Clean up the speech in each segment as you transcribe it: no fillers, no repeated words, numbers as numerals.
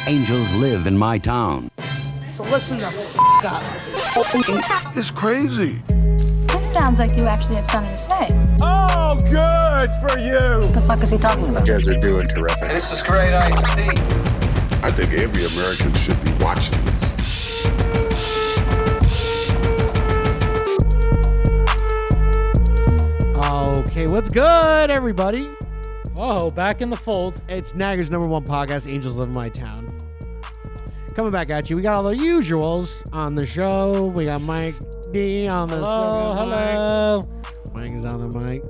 Angels live in my town. So listen the up. It's crazy. This sounds like you actually have something to say. Oh, good for you. What the fuck is he talking about? You guys are doing terrific. This is great iced tea. I think every American should be watching this. Okay, what's good, everybody? Whoa, back in the fold. It's Niagara's #1 podcast, Angels Live in My Town. Coming back at you. We got all the usuals on the show. We got Mike D on the Hello. Mike is on the mic.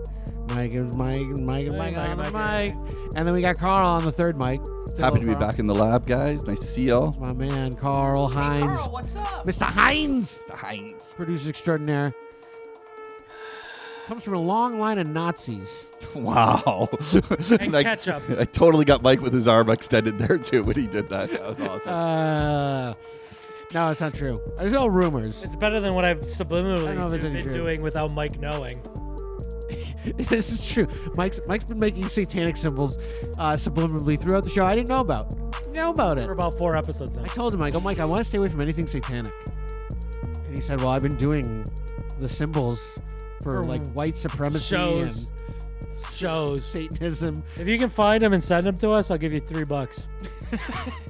Mike is Mike. Mike is Mike on the mic. And then we got Carl on the third mic. Happy to be back in the lab, guys. Nice to see y'all. My man, Carl Hines. Carl, what's up? Mr. Hines. Mr. Hines. Producer extraordinaire. Comes from a long line of Nazis. Wow. And ketchup. I totally got Mike with his arm extended there, too, when he did that. That was awesome. No, it's not true. There's all rumors. It's better than what I've I don't know if subliminally there's any been truth. doing without Mike knowing. This is true. Mike's been making satanic symbols subliminally throughout the show. I didn't know about. Didn't know about it. For about 4 episodes now. I told him, I go, Mike, I want to stay away from anything satanic. And he said, well, I've been doing the symbols for like white supremacy Shows. and Shows. Satanism. If you can find them and send them to us, I'll give you $3.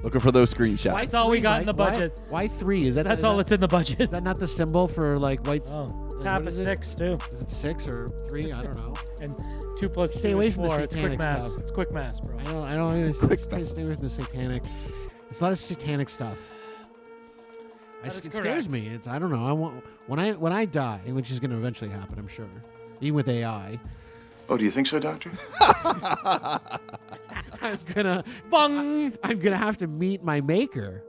Looking for those screenshots. That's all we got in the Mike? budget. Why 3? That's all that's in the budget. Is that not the symbol for like white? Oh, it's what half a is it? 6 too. Is it 6 or 3? I don't know. And 2 plus 2 Stay away is from the 4. It's quick satanic math. stuff. It's quick math, bro. I don't Quick try to stay away from the satanic. There's a lot of satanic stuff. That is It correct. scares me. I don't know. I want when I die, which is going to eventually happen, I'm sure, even with AI. Oh, do you think so, Doctor? I'm gonna have to meet my maker,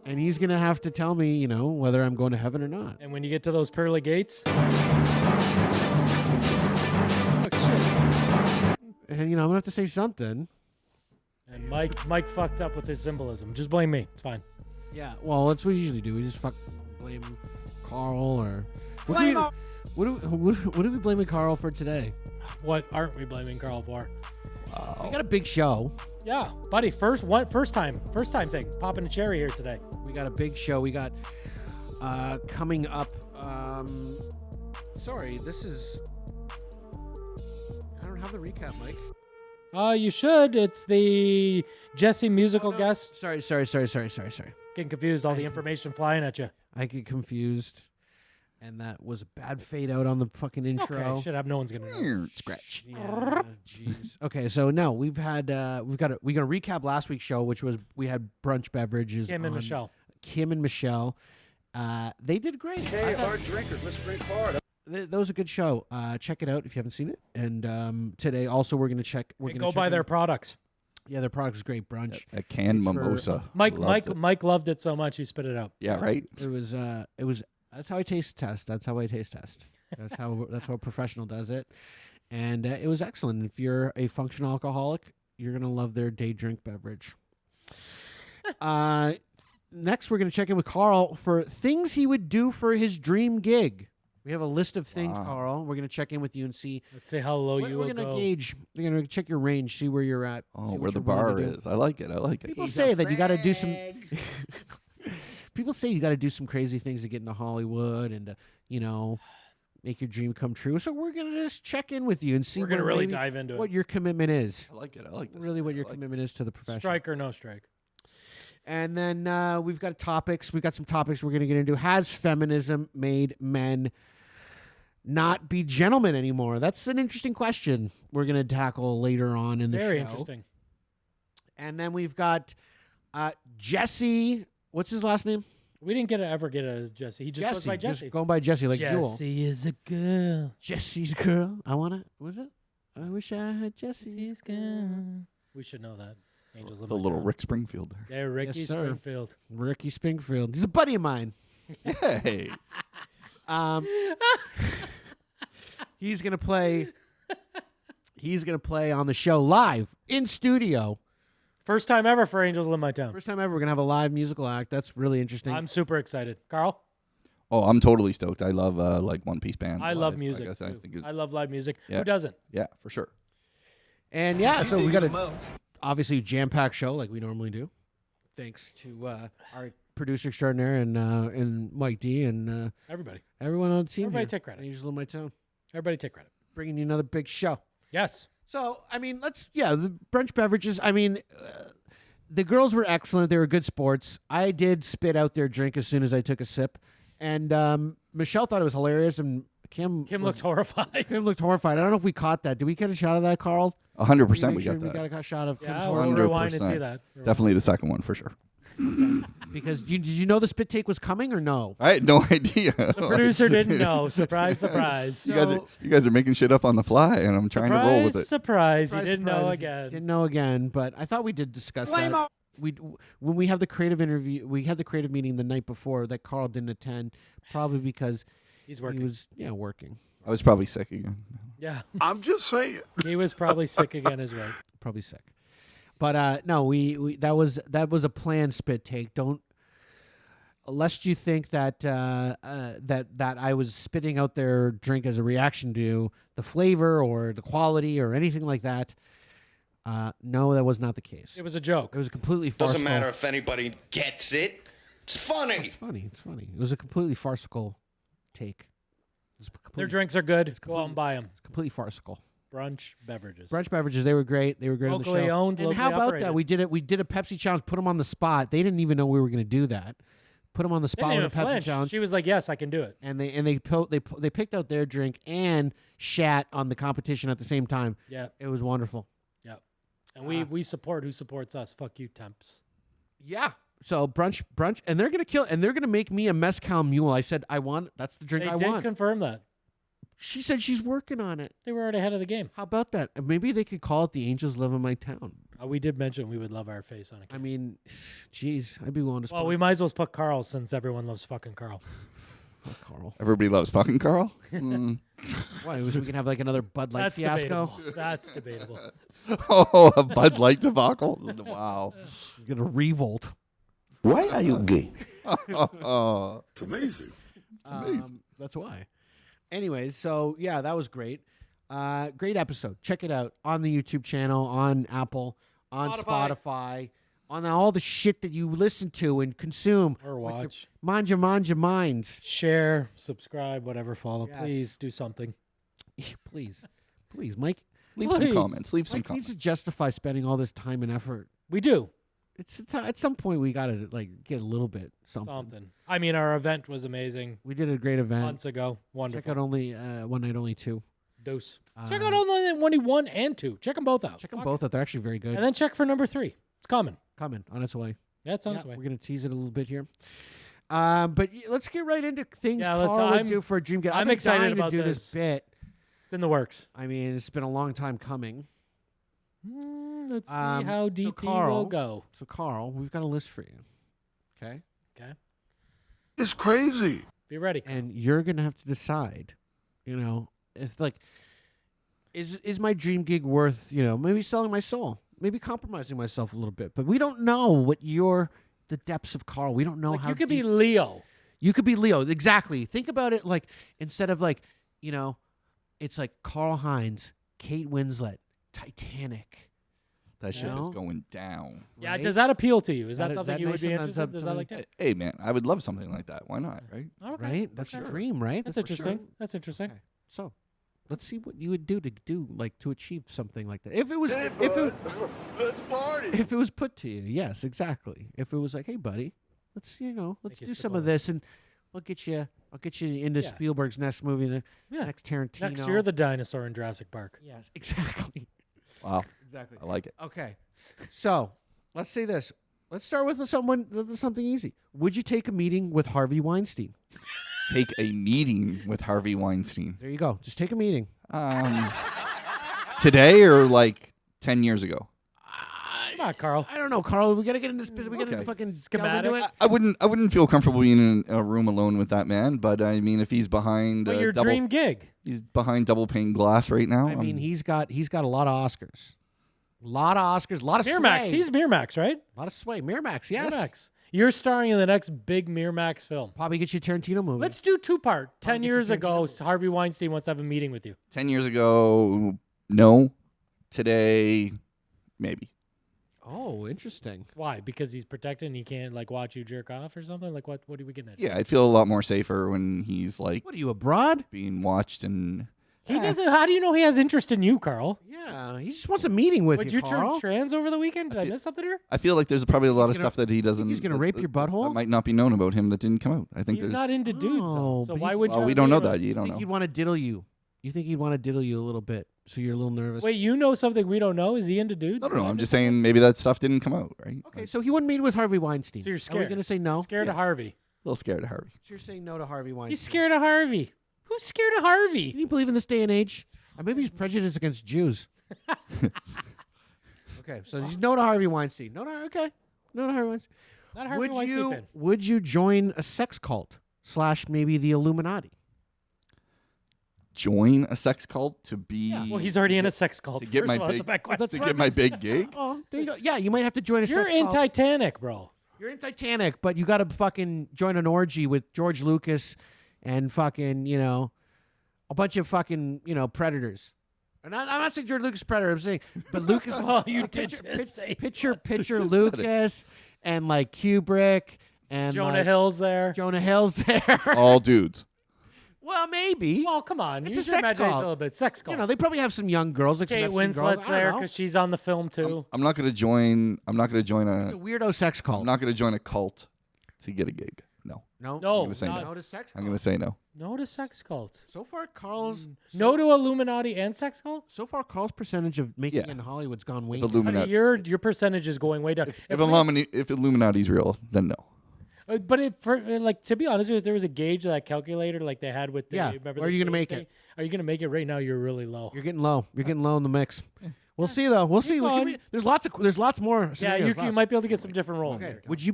and he's gonna have to tell me, whether I'm going to heaven or not. And when you get to those pearly gates, oh shit! And I'm gonna have to say something. And Mike fucked up with his symbolism. Just blame me. It's fine. Yeah. Well, that's what we usually do. We just blame Carl or what are we blaming Carl for today? What aren't we blaming Carl for? We got a big show. Yeah, buddy. First time thing. Popping a cherry here today. We got a big show. We got coming up. Sorry, this is. I don't have the recap, Mike. You should. It's the Jessie musical guest. Sorry. Getting confused. All the information flying at you. I get confused, and that was a bad fade out on the fucking intro. Okay, shut up. No one's gonna know. Scratch. Yeah, jeez. Okay, so no, we got a recap last week's show, which was we had Brunch Beverages. Kim and on. Michelle. Kim and Michelle. They did great. Hey, hard drinkers, let's drink hard. That was a good show. Check it out if you haven't seen it. And today also we're gonna check. We're And gonna go buy their products. Yeah, their product is great. Brunch. A canned For- mimosa. Mike Loved it. Mike loved it so much he spit it out. Yeah, right? It was. That's how I taste test. That's how I taste test. That's how a professional does it. And it was excellent. If you're a functional alcoholic, you're gonna love their day drink beverage. Next, we're gonna check in with Carl for things he would do for his dream gig. We have a list of things, Wow. Carl. We're gonna check in with you and see. Let's see how low you We're will gonna go. gauge. We're gonna check your range, see where you're at. Oh, see where what the you're willing bar to do. is. I like it. People say that you got to do some. People say you got to do some crazy things to get into Hollywood and to, make your dream come true. So we're gonna just check in with you and see. We're gonna what really maybe- dive into what it. your commitment is. I like it. I like this. Really, what I your like it. commitment is to the profession. Strike or no strike. And then we've got topics. We've got some topics we're gonna get into. Has feminism made men not be gentlemen anymore? That's an interesting question. We're gonna tackle later on in the show. Very interesting. And then we've got Jessie. What's his last name? We didn't ever get a Jessie. He just goes by Jessie. Just going by Jessie, like Jewel. Jessie is a girl. Jesse's girl. Was it? I wish I had Jesse's girl. We should know that. Angels It's a little Rick Springfield there. There, Ricky Yes, sir. Springfield. Ricky Springfield. He's a buddy of mine. Hey. He's gonna play. He's gonna play on the show live in studio. First time ever for Angels Live in My Town. First time ever. We're gonna have a live musical act. That's really interesting. I'm super excited. Carl? Oh, I'm totally stoked. I love One Piece band. I love music. I too. think I love live music. Yeah. Who doesn't? yeah, for sure. And yeah, so we got a obviously jam-packed show like we normally do. Thanks to our producer extraordinaire and Mike D and everyone on the team. Everybody here. take credit. Angels of my town. Everybody take credit. Bringing you another big show. Yes. So, I mean, the brunch beverages. I mean, the girls were excellent. They were good sports. I did spit out their drink as soon as I took a sip. And Michelle thought it was hilarious. And Kim looked horrified. Kim looked horrified. I don't know if we caught that. Did we get a shot of that, Carl? 100% we got that. We got a shot of Kim's Yeah, horror. we'll rewind and see that. Definitely the second one for sure. Because did you know the spit take was coming or no? I had no idea. The producer didn't know. Surprise, surprise. You guys are making shit up on the fly, and I'm trying to roll with it. Surprise, you didn't know again. Didn't know again, but I thought we did discuss that. When we have the creative interview, we had the creative meeting the night before that Carl didn't attend, probably because he's working. He was working. I was probably sick again. Yeah, I'm just saying. He was probably sick again as well. Probably sick. But no, we that was a planned spit take. Don't, lest you think that that I was spitting out their drink as a reaction to the flavor or the quality or anything like that. No, that was not the case. It was a joke. It was completely farcical. Doesn't matter if anybody gets it. It's funny. It's funny. It was a completely farcical take. Their drinks are good. Go out and buy them. It's completely farcical. Brunch beverages. Brunch beverages. They were great. They were great Locally on the show. owned, and locally how about operated. that? We did it. We did a Pepsi challenge. Put them on the spot. They didn't even know we were going to do that. Put them on the spot Didn't with a even Pepsi flinch. challenge. She was like, "Yes, I can do it." And they picked out their drink and shat on the competition at the same time. Yeah, it was wonderful. Yeah, and we support who supports us. Fuck you, temps. Yeah. So brunch, and they're gonna make me a mezcal mule. I said that's the drink I They did want. confirm that. She said she's working on it. They were already ahead of the game. How about that? Maybe they could call it the Angels Live in My Town. We did mention we would love our face on it. I mean, geez, I'd be willing to. Well, we might as well put Carl since everyone loves fucking Carl. Fuck Carl. Everybody loves fucking Carl. Why? We can have like another Bud Light That's fiasco. debatable. That's debatable. Oh, a Bud Light debacle. Wow. Get a revolt. Why are you gay? Oh, It's amazing. it's amazing. That's why. Anyways, so yeah, that was great. Great episode. Check it out on the YouTube channel, on Apple, on Spotify, on all the shit that you listen to and consume Or watch. Mind your minds. Share, subscribe, whatever, follow. Yes. Please do something. Please, Mike. Leave some Please. comments. Leave some Mike comments. needs to justify spending all this time and effort. We do. It's at some point we gotta like get a little bit something. I mean, our event was amazing We did a great event. months ago. Wonderful. Check out only one night, only two. Dose. Check out only 1 and 2. Check them both out. Check them both out. They're actually very good. And then check for number 3. It's coming. Coming on its way. Yeah, it's on its way. We're gonna tease it a little bit here. But let's get right into things Yeah, Carl would do for a dream get. I'm been excited dying about to do this. bit. It's in the works. I mean, it's been a long time coming. Let's see how deep he will go. So Carl, we've got a list for you. Okay. Okay. It's crazy. Be ready. And you're gonna have to decide. If like, is my dream gig worth maybe selling my soul, maybe compromising myself a little bit? But we don't know what the depths of Carl. We don't know Like how you could be deep- Leo. You could be Leo. Exactly. Think about it like instead of like, it's like Carl Hines, Kate Winslet, Titanic. That shit is No? going down. Yeah, Right? does that appeal to you? Is that That- something that you would nice be sometimes interested in? Does that like that? Hey, man, I would love something like that. Why not, right? Okay. Right? That's Okay. your dream, right? That's for sure. interesting. That's interesting. Okay. So, let's see what you would do to achieve something like that. If it was Let's party. if it was put to you. Yes, exactly. If it was like, "Hey buddy, let's Make do you some spit of on this and I'll get you into Yeah. Spielberg's next movie, the Yeah. next Tarantino." Next, you're the dinosaur in Jurassic Park. Yes, exactly. Wow. Exactly. I like it. Okay. So, let's say this. Let's start with something easy. Would you take a meeting with Harvey Weinstein? Take a meeting with Harvey Weinstein. There you go. Just take a meeting. Today or like 10 years ago? Come on, Carl. I don't know, Carl. We got to get into this. We got to Okay. fucking Schematics. delve into it. I wouldn't feel comfortable being in a room alone with that man, but I mean, if he's behind But your dream gig. he's behind double pane glass right now. I mean, he's got a lot of Oscars. A lot of Oscars, a lot of Miramax. sway. He's Miramax, right? A lot of sway. Miramax, yes. Miramax. You're starring in the next big Miramax film. Probably get you a Tarantino movie. Let's do 2-part. 10 get you years Tarantino ago, movie. Harvey Weinstein wants to have a meeting with you. 10 years ago, no. Today, maybe. Oh, interesting. Why? Because he's protected and he can't like watch you jerk off or something? Like what are we getting at? Yeah, I'd feel a lot more safer when he's like What are you, abroad? being watched and. He doesn't. How do you know he has interest in you, Carl? Yeah, he just wants a meeting with Would you, you turn Carl. trans over the weekend? Did I miss something here? I feel like there's probably a lot of gonna- stuff that he doesn't. he's gonna rape your butthole? That might not be known about him that didn't come out. I think He's there's. not into dudes, Oh, though. So but why he- would you? Well, we have don't know me- that. You I don't think know. he'd want to diddle you. You think he'd want to diddle you a little bit, so you're a little nervous. Wait, you know something we don't know? Is he into dudes? No. I'm just saying maybe that stuff didn't come out, right? Okay, so he wouldn't meet with Harvey Weinstein. So you're Are scared? we going to say no? Scared of Harvey. A little scared of Harvey. So you're saying no to Harvey Weinstein. He's scared of Harvey. Who's scared of Harvey? Can you believe in this day and age? Or maybe he's prejudiced against Jews. Okay, so he's no to Harvey Weinstein. No to Harvey Weinstein. Not a Harvey Weinstein fan. Would you join a sex cult / maybe the Illuminati? Join a sex cult to be. Well, he's already in a sex cult. to get First my of all, that's big- a bad question. to get my big gig. Oh, there you go. Yeah, you might have to join a You're sex in cult. Titanic, bro. You're in Titanic, but you got to fucking join an orgy with George Lucas and fucking, a bunch of fucking, predators. And I'm not saying George Lucas predator. I'm saying, but Lucas. Oh, you did just say Picture Lucas and like Kubrick and Jonah like, Hill's there. Jonah Hill's there. All dudes. Well, maybe. Well, come on. It's Use a your sex imagination cult. a little bit. Sex cult. They probably have some young girls. Like Kate some Epstein girls. Winslet's I don't there know. because she's on the film too. I'm not gonna join. I'm not gonna join It's a weirdo sex cult. I'm not gonna join a cult to get a gig. No. No, No, gonna say not- no to sex. I'm gonna say no. No to sex cult. So far, Carl's No to Illuminati and sex cult. Carl's percentage of making Yeah. in Hollywood's gone way If down. Illuminati, Your percentage is going way down. if Illuminati's real, then no. But to be honest with you, if there was a gauge, that calculator like they had with the Yeah. remember Are the you gonna gauge make thing? it? Are you gonna make it right now? You're really low. You're getting low. You're getting low in the mix. We'll see though. We'll see. going. There's lots more. Yeah, scenarios you left. might be able to get some different roles. Okay. here. Would you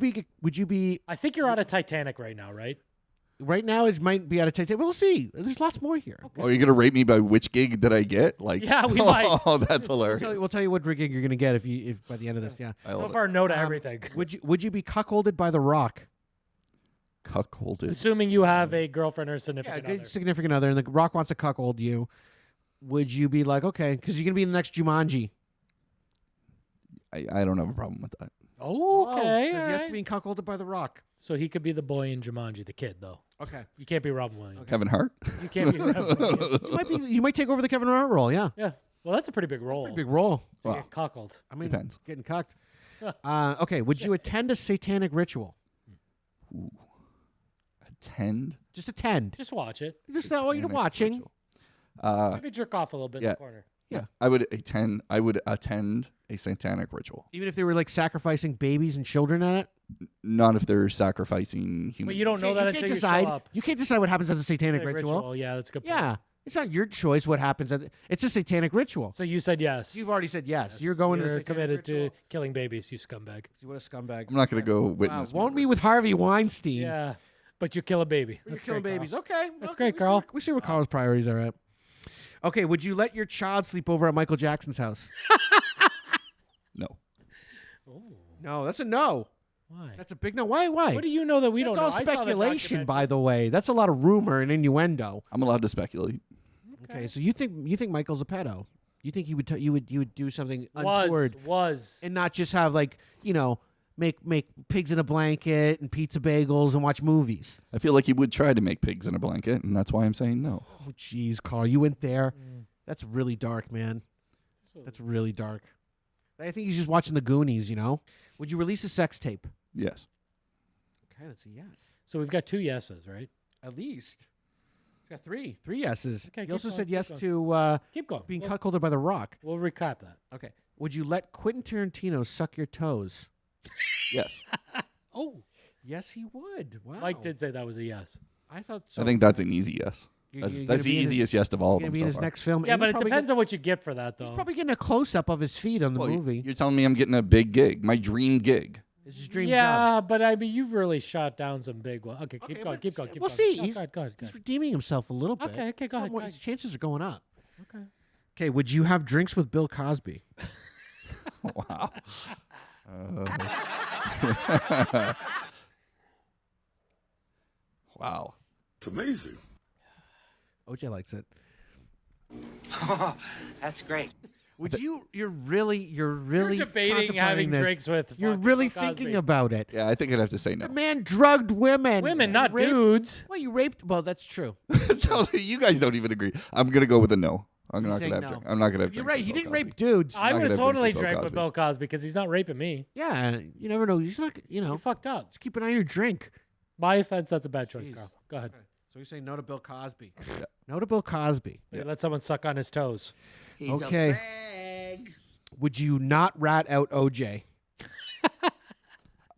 be I think you're out of Titanic right now, right? right now? It might be out of Titanic. We'll see. There's lots more here. Oh, you're gonna rate me by which gig did I get? Like, Yeah, we might. Oh, that's hilarious. We'll tell you what gig you're gonna get if by the end of this. Yeah. I So love far, no to everything. Would you be cuckolded by The Rock? cuckolded. Assuming you have a girlfriend or a Yeah, significant good other. significant other, and The Rock wants to cuckold you. Would you be like, okay, because you're gonna be in the next Jumanji? I don't have a problem with that. Oh, okay. says all yes right. to being cuckolded by The Rock. So he could be the boy in Jumanji, the kid though. Okay. You can't be Robin Williams. Kevin Hart. You can't be Robin Williams. You might take over the Kevin Hart role. Yeah. Yeah. Well, that's a pretty big role. Big role. To Wow. get cuckolded. I mean, Depends. getting cucked. Okay. Would you attend a satanic ritual? Attend. Just attend. Just watch it. Just that while you're Satanic watching. ritual. Maybe jerk off a little bit in yeah. the corner. Yeah, I would attend. I would attend a satanic ritual. Even if they were like sacrificing babies and children at it. Not if they're sacrificing human. But you don't know that until you show up. You can't decide what happens at the satanic ritual. Yeah, that's a good point. Yeah. It's not your choice what happens. It's a satanic ritual. So you said yes. You've already said yes. You're going to the You're satanic committed ritual. to killing babies, you scumbag. What a scumbag. I'm not going to go Wow, witness. won't murder. be with Harvey Weinstein. Yeah, but you kill a baby. You're That's killing great, babies. Carl. Okay. That's okay, great, Carl. We see where Carl's priorities are at. Okay, would you let your child sleep over at Michael Jackson's house? No. No, that's a no. Why? That's a big no. Why? What do you know that we That's don't all know? I saw the speculation, by documentary. the way. That's a lot of rumor and innuendo. I'm allowed to speculate. Okay, so you think Michael's a pedo? You think you would do something untoward Was. and not just have like make pigs in a blanket and pizza bagels and watch movies? I feel like he would try to make pigs in a blanket, and that's why I'm saying no. Oh, jeez, Carl, you went there. That's really dark, man. That's really dark. I think he's just watching the Goonies. Would you release a sex tape? Yes. Okay, that's a yes. So we've got 2 yeses, right? At least. Got three yeses. Okay, You keep also going, said keep yes going. to Keep going. being We'll, cuckolded by The Rock. we'll recap that. Okay. Would you let Quentin Tarantino suck your toes? Yes. Oh, Yes, he would. Wow. Mike did say that was a yes. I thought so. I think that's an easy yes. You're That's gonna the be in his- easiest yes of all of Gonna them be so in his far. next film. Yeah, And but he's it probably depends get- on what you get for that, though. He's probably getting a close up of his feet on the movie. You're telling me I'm getting a big gig, my dream gig. It's his dream job. Yeah, but I mean, you've really shot down some big ones. Okay, keep going, but keep going, keep we'll going. see. Oh, He's, go ahead, go ahead, go he's ahead. redeeming himself a little bit. Okay, go ahead, go His ahead. chances are going up. Okay. Okay, would you have drinks with Bill Cosby? Wow. Wow. It's amazing. OJ likes it. That's great. Would you? You're really debating having contemplating this. drinks with You're fucking really Bill Cosby. thinking about it. Yeah, I think I'd have to say no. The man drugged women. Women, not Raped- dudes. Well, you raped. Well, that's true. So you guys don't even agree. I'm gonna go with a no. I'm He's not saying gonna have no. drink. I'm not gonna have You're drinks right. with He Bill didn't Cosby. rape dudes. I not would gonna have have totally drinks with Bill drank with Cosby. Bill Cosby because he's not raping me. Yeah, you never know. He's not. You know, You fucked up. just keep an eye on your drink. My offense, that's a bad choice, Jeez. Carl. Go ahead. So you're saying no to Bill Cosby. No to Bill Cosby. Let someone suck on his toes. Okay. Would you not rat out OJ?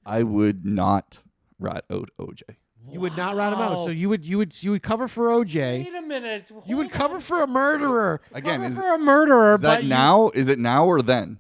I would not rat out OJ. You would not rat him out. Wow. So you would cover for OJ. Wait a minute. You would cover for a murderer. Again, Cover is for a murderer, that but you- now? Is it now or then?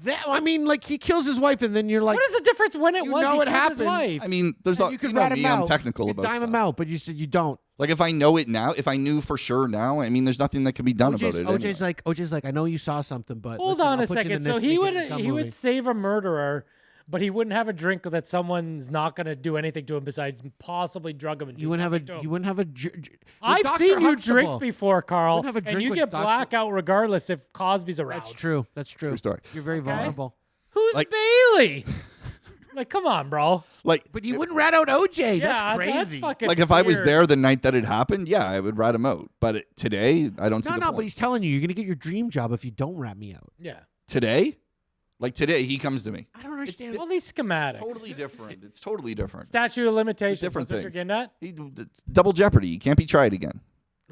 That I mean, like he kills his wife, and then you're like, what is the difference when it you was know he it killed his happened. wife? I mean, there's and a, you could you know rat me, him out. I'm technical you could about dime him stuff. out, but you said you don't. Like if I know it now, if I knew for sure now, I mean, there's nothing that can be done about it. OJ's like, I know you saw something, but Hold listen, on I'll a put you in second. So this he naked would and dumb he movie. would save a murderer, but he wouldn't have a drink that someone's not going to do anything to him besides possibly drug him and do You wouldn't have something to him. a. You wouldn't have a. With I've Dr. seen you Huxtable. drink before, Carl, Wouldn't have a and drink you with get Dr. blackout regardless if Cosby's around. That's true. That's true. True story. You're very vulnerable. Who's Like- Bailey? Like, come on, bro. Like, But you wouldn't rat out OJ. Yeah, That's crazy. That's fucking like if I was weird. there the night that it happened, yeah, I would rat him out. But today, I don't see no, the no. point. But he's telling you, you're gonna get your dream job if you don't rat me out. Yeah. Today, like today, he comes to me. I don't understand. All these schematics. It's totally different. It's totally different. Statute of limitations. different That's what thing. you're getting at? It's double jeopardy. He can't be tried again.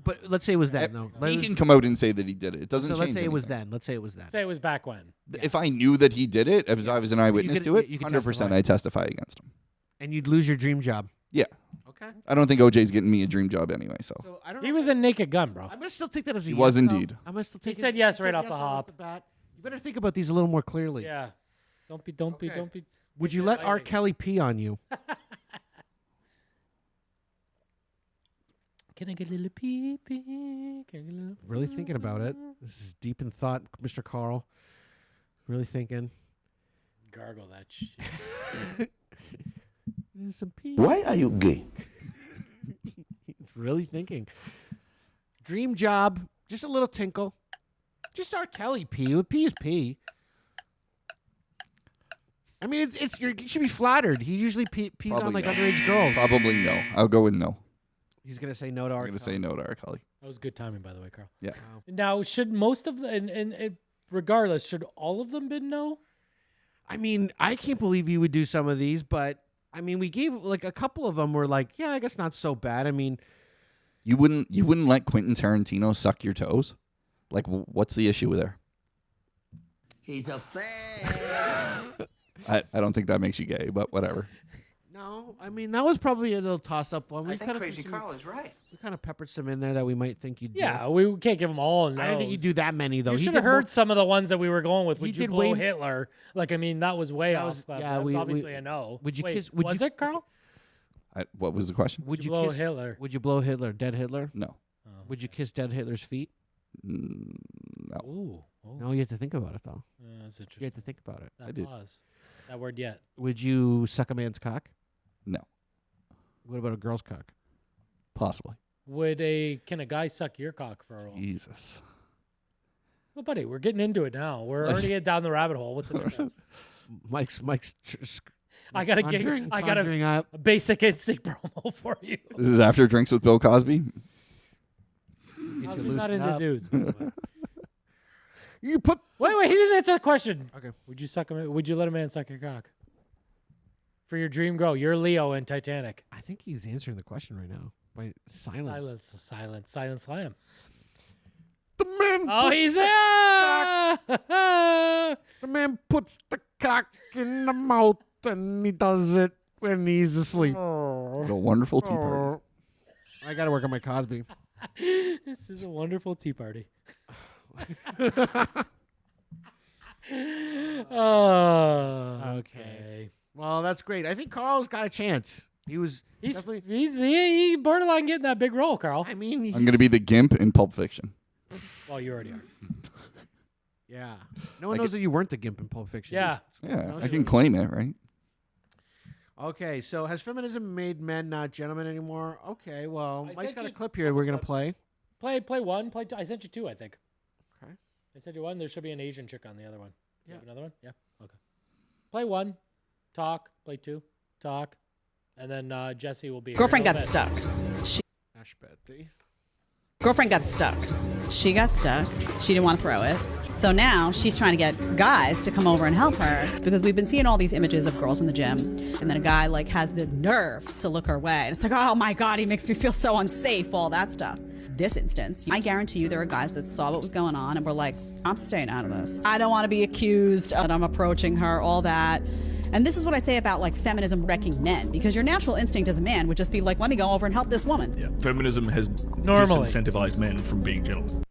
But let's say it was then. though. He can come out and say that he did it. It doesn't So change let's say it was anything. then. Let's say it was then. Say it was back when. If I knew that he did it, if I was an eyewitness could- to it, you could 100% testify. I'd testify against him. And you'd lose your dream job. Yeah. Okay. I don't think OJ's getting me a dream job anyway, so. So I don't. He know. was a naked gun, bro. I'm gonna still take that as a He yes, was though. indeed. I'm gonna still He take it. said yes He right said off the right hop. bat. You better think about these a little more clearly. Yeah. Don't be. Would you let R. Kelly pee on you? Can I get a little pee pee? Can I get a little... Really thinking about it. This is deep in thought, Mr. Carl. Really thinking. Gargle that shit. Some pee. Why are you gay? He's really thinking. Dream job. Just a little tinkle. Just R. Kelly pee. Pee is pee. I mean, you should be flattered. He usually pees on Probably like no. underage girls. Probably no. I'll go with no. He's gonna say no to R. I'm going to say no to R. Kelly. That was good timing, by the way, Carl. Yeah. Now, should most of the, and regardless, should all of them been no? I mean, I can't believe you would do some of these, but I mean, we gave like a couple of them were like, yeah, I guess not so bad. I mean, You wouldn't let Quentin Tarantino suck your toes? Like, what's the issue there? He's a fan. I don't think that makes you gay, but whatever. no, I mean that was probably a little toss-up one. I think Crazy Carl is right. We kind of peppered some in there that we might think you'd do. Yeah, we can't give them all no. I didn't think you'd do that many though. You He should did have heard more- some of the ones that we were going with. He Would you did blow way- Hitler? Like, I mean, that was way That off. was- But yeah, that's we- obviously a no. Would you Wait, kiss- would was you- it, Carl? What was the question? Would you blow kiss Hitler? Would you blow Hitler? Dead Hitler? No. Would you kiss dead Hitler's feet? No. Ooh. No, you have to think about it though. That's You interesting. have to think about it. That did. pause. That word yet. Would you suck a man's cock? No. What about a girl's cock? Possibly. Can a guy suck your cock for a while? Jesus. Well, buddy, we're getting into it now. We're already down the rabbit hole. What's the difference? Mike's I got conjuring up. a basic instinct promo for you. This is after drinks with Bill Cosby? Get you Cosby's not loosened into up. dudes. by the way. You put Wait, he didn't answer the question. Okay. Would you let a man suck your cock? For your dream girl, you're Leo in Titanic. I think he's answering the question right now by silence. Silence slam. The man. Oh, puts he's the man puts the cock in the mouth and he does it when he's asleep. It's a wonderful tea party. I got to work on my Cosby. This is a wonderful tea party. Okay. Well, that's great. I think Carl's got a chance. He's He borderline getting that big role, Carl. I mean, I'm going to be the gimp in Pulp Fiction. Well, you already are. yeah. No one knows that you weren't the gimp in Pulp Fiction. Yeah. Yeah, I can claim it, right? Okay, so has feminism made men not gentlemen anymore? Okay, well, I Mike's sent got a you clip here we're going to play. Play one. Play two. I sent you two, I think. Okay. I said you won. There should be an Asian chick on the other one. You have another one? Yeah. Okay. Play 1, talk. Play 2, talk, and then Jessie will be. Girlfriend got stuck. Ash Betty. Girlfriend got stuck. She got stuck. She didn't want to throw it. So now she's trying to get guys to come over and help her because we've been seeing all these images of girls in the gym. And then a guy like has the nerve to look her way. And it's like, oh my God, he makes me feel so unsafe, all that stuff. This instance, I guarantee you there are guys that saw what was going on and were like, I'm staying out of this. I don't want to be accused that I'm approaching her, all that. And this is what I say about like feminism wrecking men, because your natural instinct as a man would just be like, let me go over and help this woman. Yeah, feminism has Normally disincentivized men from being gentlemen.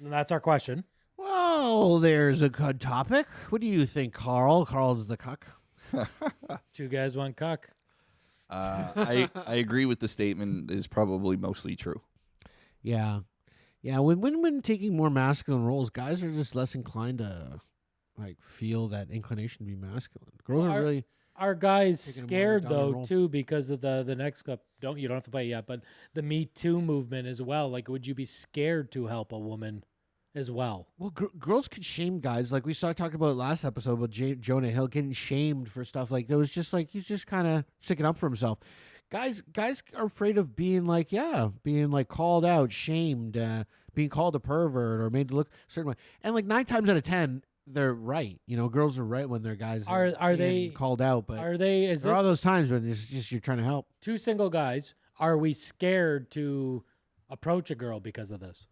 And that's our question. Well, there's a good topic. What do you think, Carl? Carl's the cuck. 2 guys, 1 cuck. I agree with the statement is probably mostly true. Yeah. Yeah, when taking more masculine roles, guys are just less inclined to like feel that inclination to be masculine. Girls are really Are guys taking a more scared dominant though role. too because of the next clip? You don't have to play it yet, but the Me Too movement as well. Like, would you be scared to help a woman as well? Well, girls could shame guys. Like we talked about last episode about Jonah Hill getting shamed for stuff like that. Was just like he's just kind of sticking up for himself. Guys are afraid of being like called out, shamed, being called a pervert or made to look a certain way. And like 9 times out of 10, they're right. You know, girls are right when their guys Are being they called out? But Are they? Is there are this those times when it's just you're trying to help. 2 single guys? Are we scared to approach a girl because of this,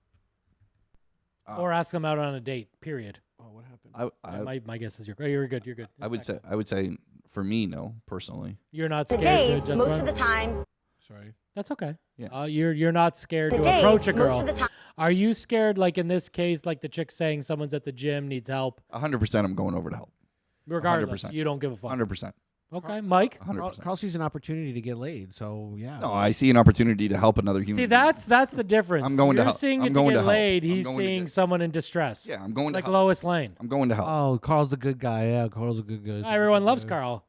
or ask them out on a date? Period. Oh, what happened? My guess is you're good. You're good. I would say for me, no, personally. You're not scared to just most of the time. Sorry. That's okay. Yeah. You're not scared to approach a girl. Are you scared, like in this case, like the chick saying someone's at the gym, needs help? 100% I'm going over to help. Regardless, 100%. you don't give a fuck. 100%. Okay, Mike? 100%. Carl sees an opportunity to get laid, so yeah. No, I see an opportunity to help another human See, being. that's the difference. I'm going to You're help. seeing I'm it going to to get help. laid. I'm He's going to seeing get- someone in distress. Yeah, I'm going to like help. Lois Lane. I'm going to help. Oh, Carl's a good guy. Yeah, Carl's a good guy. Everyone loves Carl.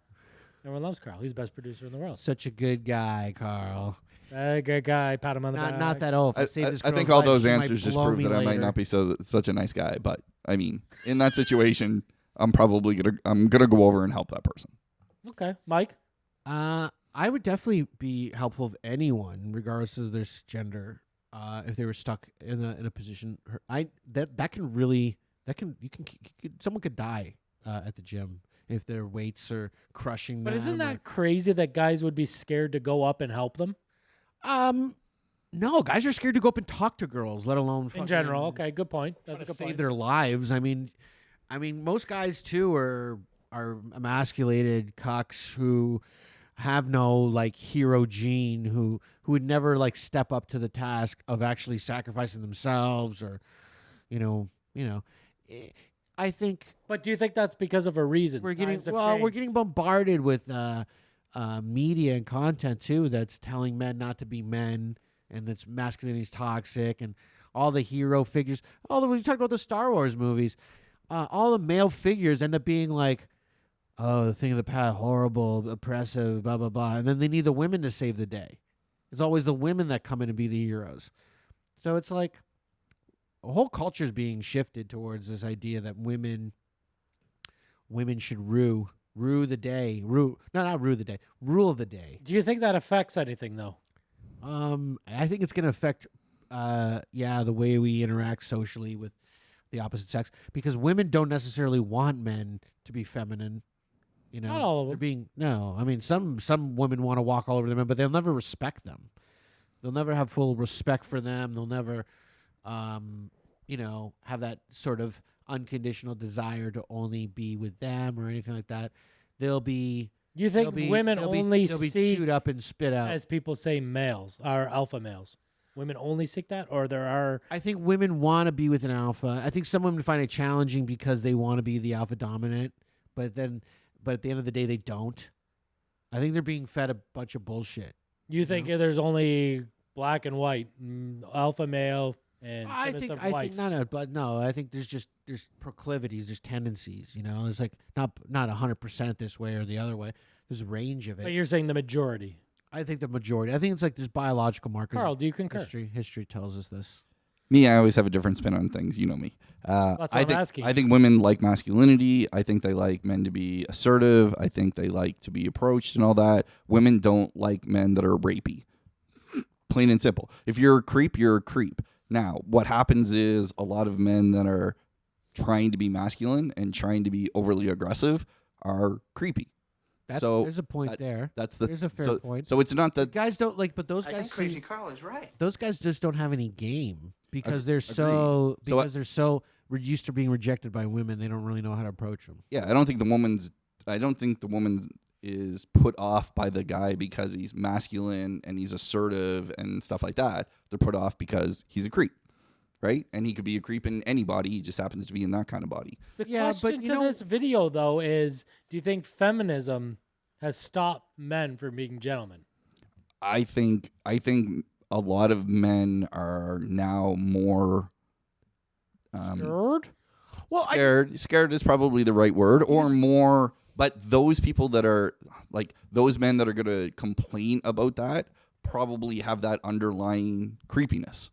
Everyone loves Carl. He's the best producer in the world. Such a good guy, Carl. Good guy. Pat him on the back. Not that old. I think all those answers just prove that I might not be such a nice guy. But I mean, in that situation, I'm probably gonna go over and help that person. Okay, Mike. I would definitely be helpful of anyone, regardless of their gender, if they were stuck in a position. Someone could die at the gym if their weights are crushing them. But isn't that crazy that guys would be scared to go up and help them? No, guys are scared to go up and talk to girls, let alone In general, okay, good point. That's a good save point. their lives. I mean, most guys too are emasculated cucks who have no like hero gene, who would never like step up to the task of actually sacrificing themselves, or you know. I think. But do you think that's because of a reason? We're Times have we're changed. getting bombarded with media and content too that's telling men not to be men, and that's masculinity is toxic, and all the hero figures. When you talked about the Star Wars movies, all the male figures end up being like, oh, the thing of the past, horrible, oppressive, blah blah blah, and then they need the women to save the day. It's always the women that come in and be the heroes. So it's like a whole culture is being shifted towards this idea that women should rule the day. Rule the day. Do you think that affects anything though? I think it's going to affect, the way we interact socially with the opposite sex, because women don't necessarily want men to be feminine. You know, Not all of them. I mean, some women want to walk all over the men, but they'll never respect them. They'll never have full respect for them. They'll never, have that sort of unconditional desire to only be with them or anything like that. They'll be. You think women only they'll be see chewed up and spit out, as people say, males are alpha males? Women only seek that, or there are? I think women want to be with an alpha. I think some women find it challenging because they want to be the alpha dominant, but at the end of the day, they don't. I think they're being fed a bunch of bullshit. You think there's only black and white, alpha male and submissive wife? I think there's proclivities, there's tendencies. You know, it's like not 100% this way or the other way. There's a range of it. But you're saying the majority. I think the majority. I think it's like there's biological markers. Carl, do you concur? History tells us this. Me, I always have a different spin on things. You know me. That's what I'm asking. I think women like masculinity. I think they like men to be assertive. I think they like to be approached and all that. Women don't like men that are rapey. Plain and simple. If you're a creep, you're a creep. Now, what happens is a lot of men that are trying to be masculine and trying to be overly aggressive are creepy. There's a point there. There's a fair point. So it's not that guys don't like, but those I guys. think Crazy Carl is right. Those guys just don't have any game because they're Agreed. they're so used to being rejected by women. They don't really know how to approach them. Yeah, I don't think the woman is put off by the guy because he's masculine and he's assertive and stuff like that. They're put off because he's a creep, right? And he could be a creep in any body. He just happens to be in that kind of body. The question to this video, though, is do you think feminism has stopped men from being gentlemen? I think a lot of men are now more scared. Well, scared is probably the right word, or more. But those people that are like those men that are going to complain about that probably have that underlying creepiness.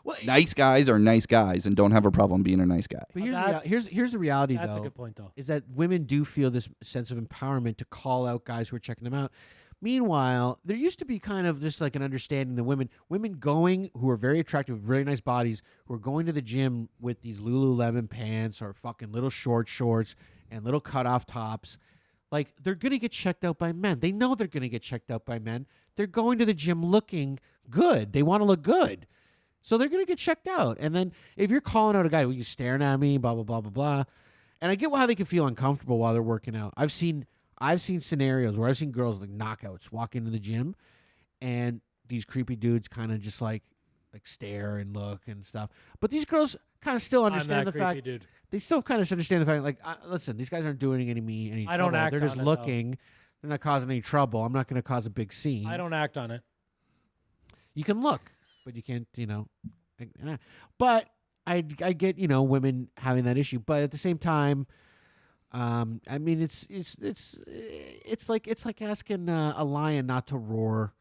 Well, nice guys are nice guys and don't have a problem being a nice guy. But here's the reality, that's though. a good point, though. Is that women do feel this sense of empowerment to call out guys who are checking them out. Meanwhile, there used to be kind of just like an understanding that women going who are very attractive, very nice bodies, who are going to the gym with these Lululemon pants or fucking little shorts and little cutoff tops, like they're gonna get checked out by men. They know they're gonna get checked out by men. They're going to the gym looking good. They want to look good. So they're going to get checked out. And then if you're calling out a guy, well, you staring at me, blah, blah, blah, blah, blah. And I get how they can feel uncomfortable while they're working out. I've seen scenarios where I've seen girls like knockouts walk into the gym and these creepy dudes kind of just like stare and look and stuff. But these girls kind of still understand the fact. Dude. They still kind of understand the fact, like, listen, these guys aren't doing any I trouble. don't act They're just on it, looking. They're not causing any trouble. I'm not going to cause a big scene. I don't act on it. You can look, but you can't, But I get, women having that issue. But at the same time, I mean, it's like asking a lion not to roar,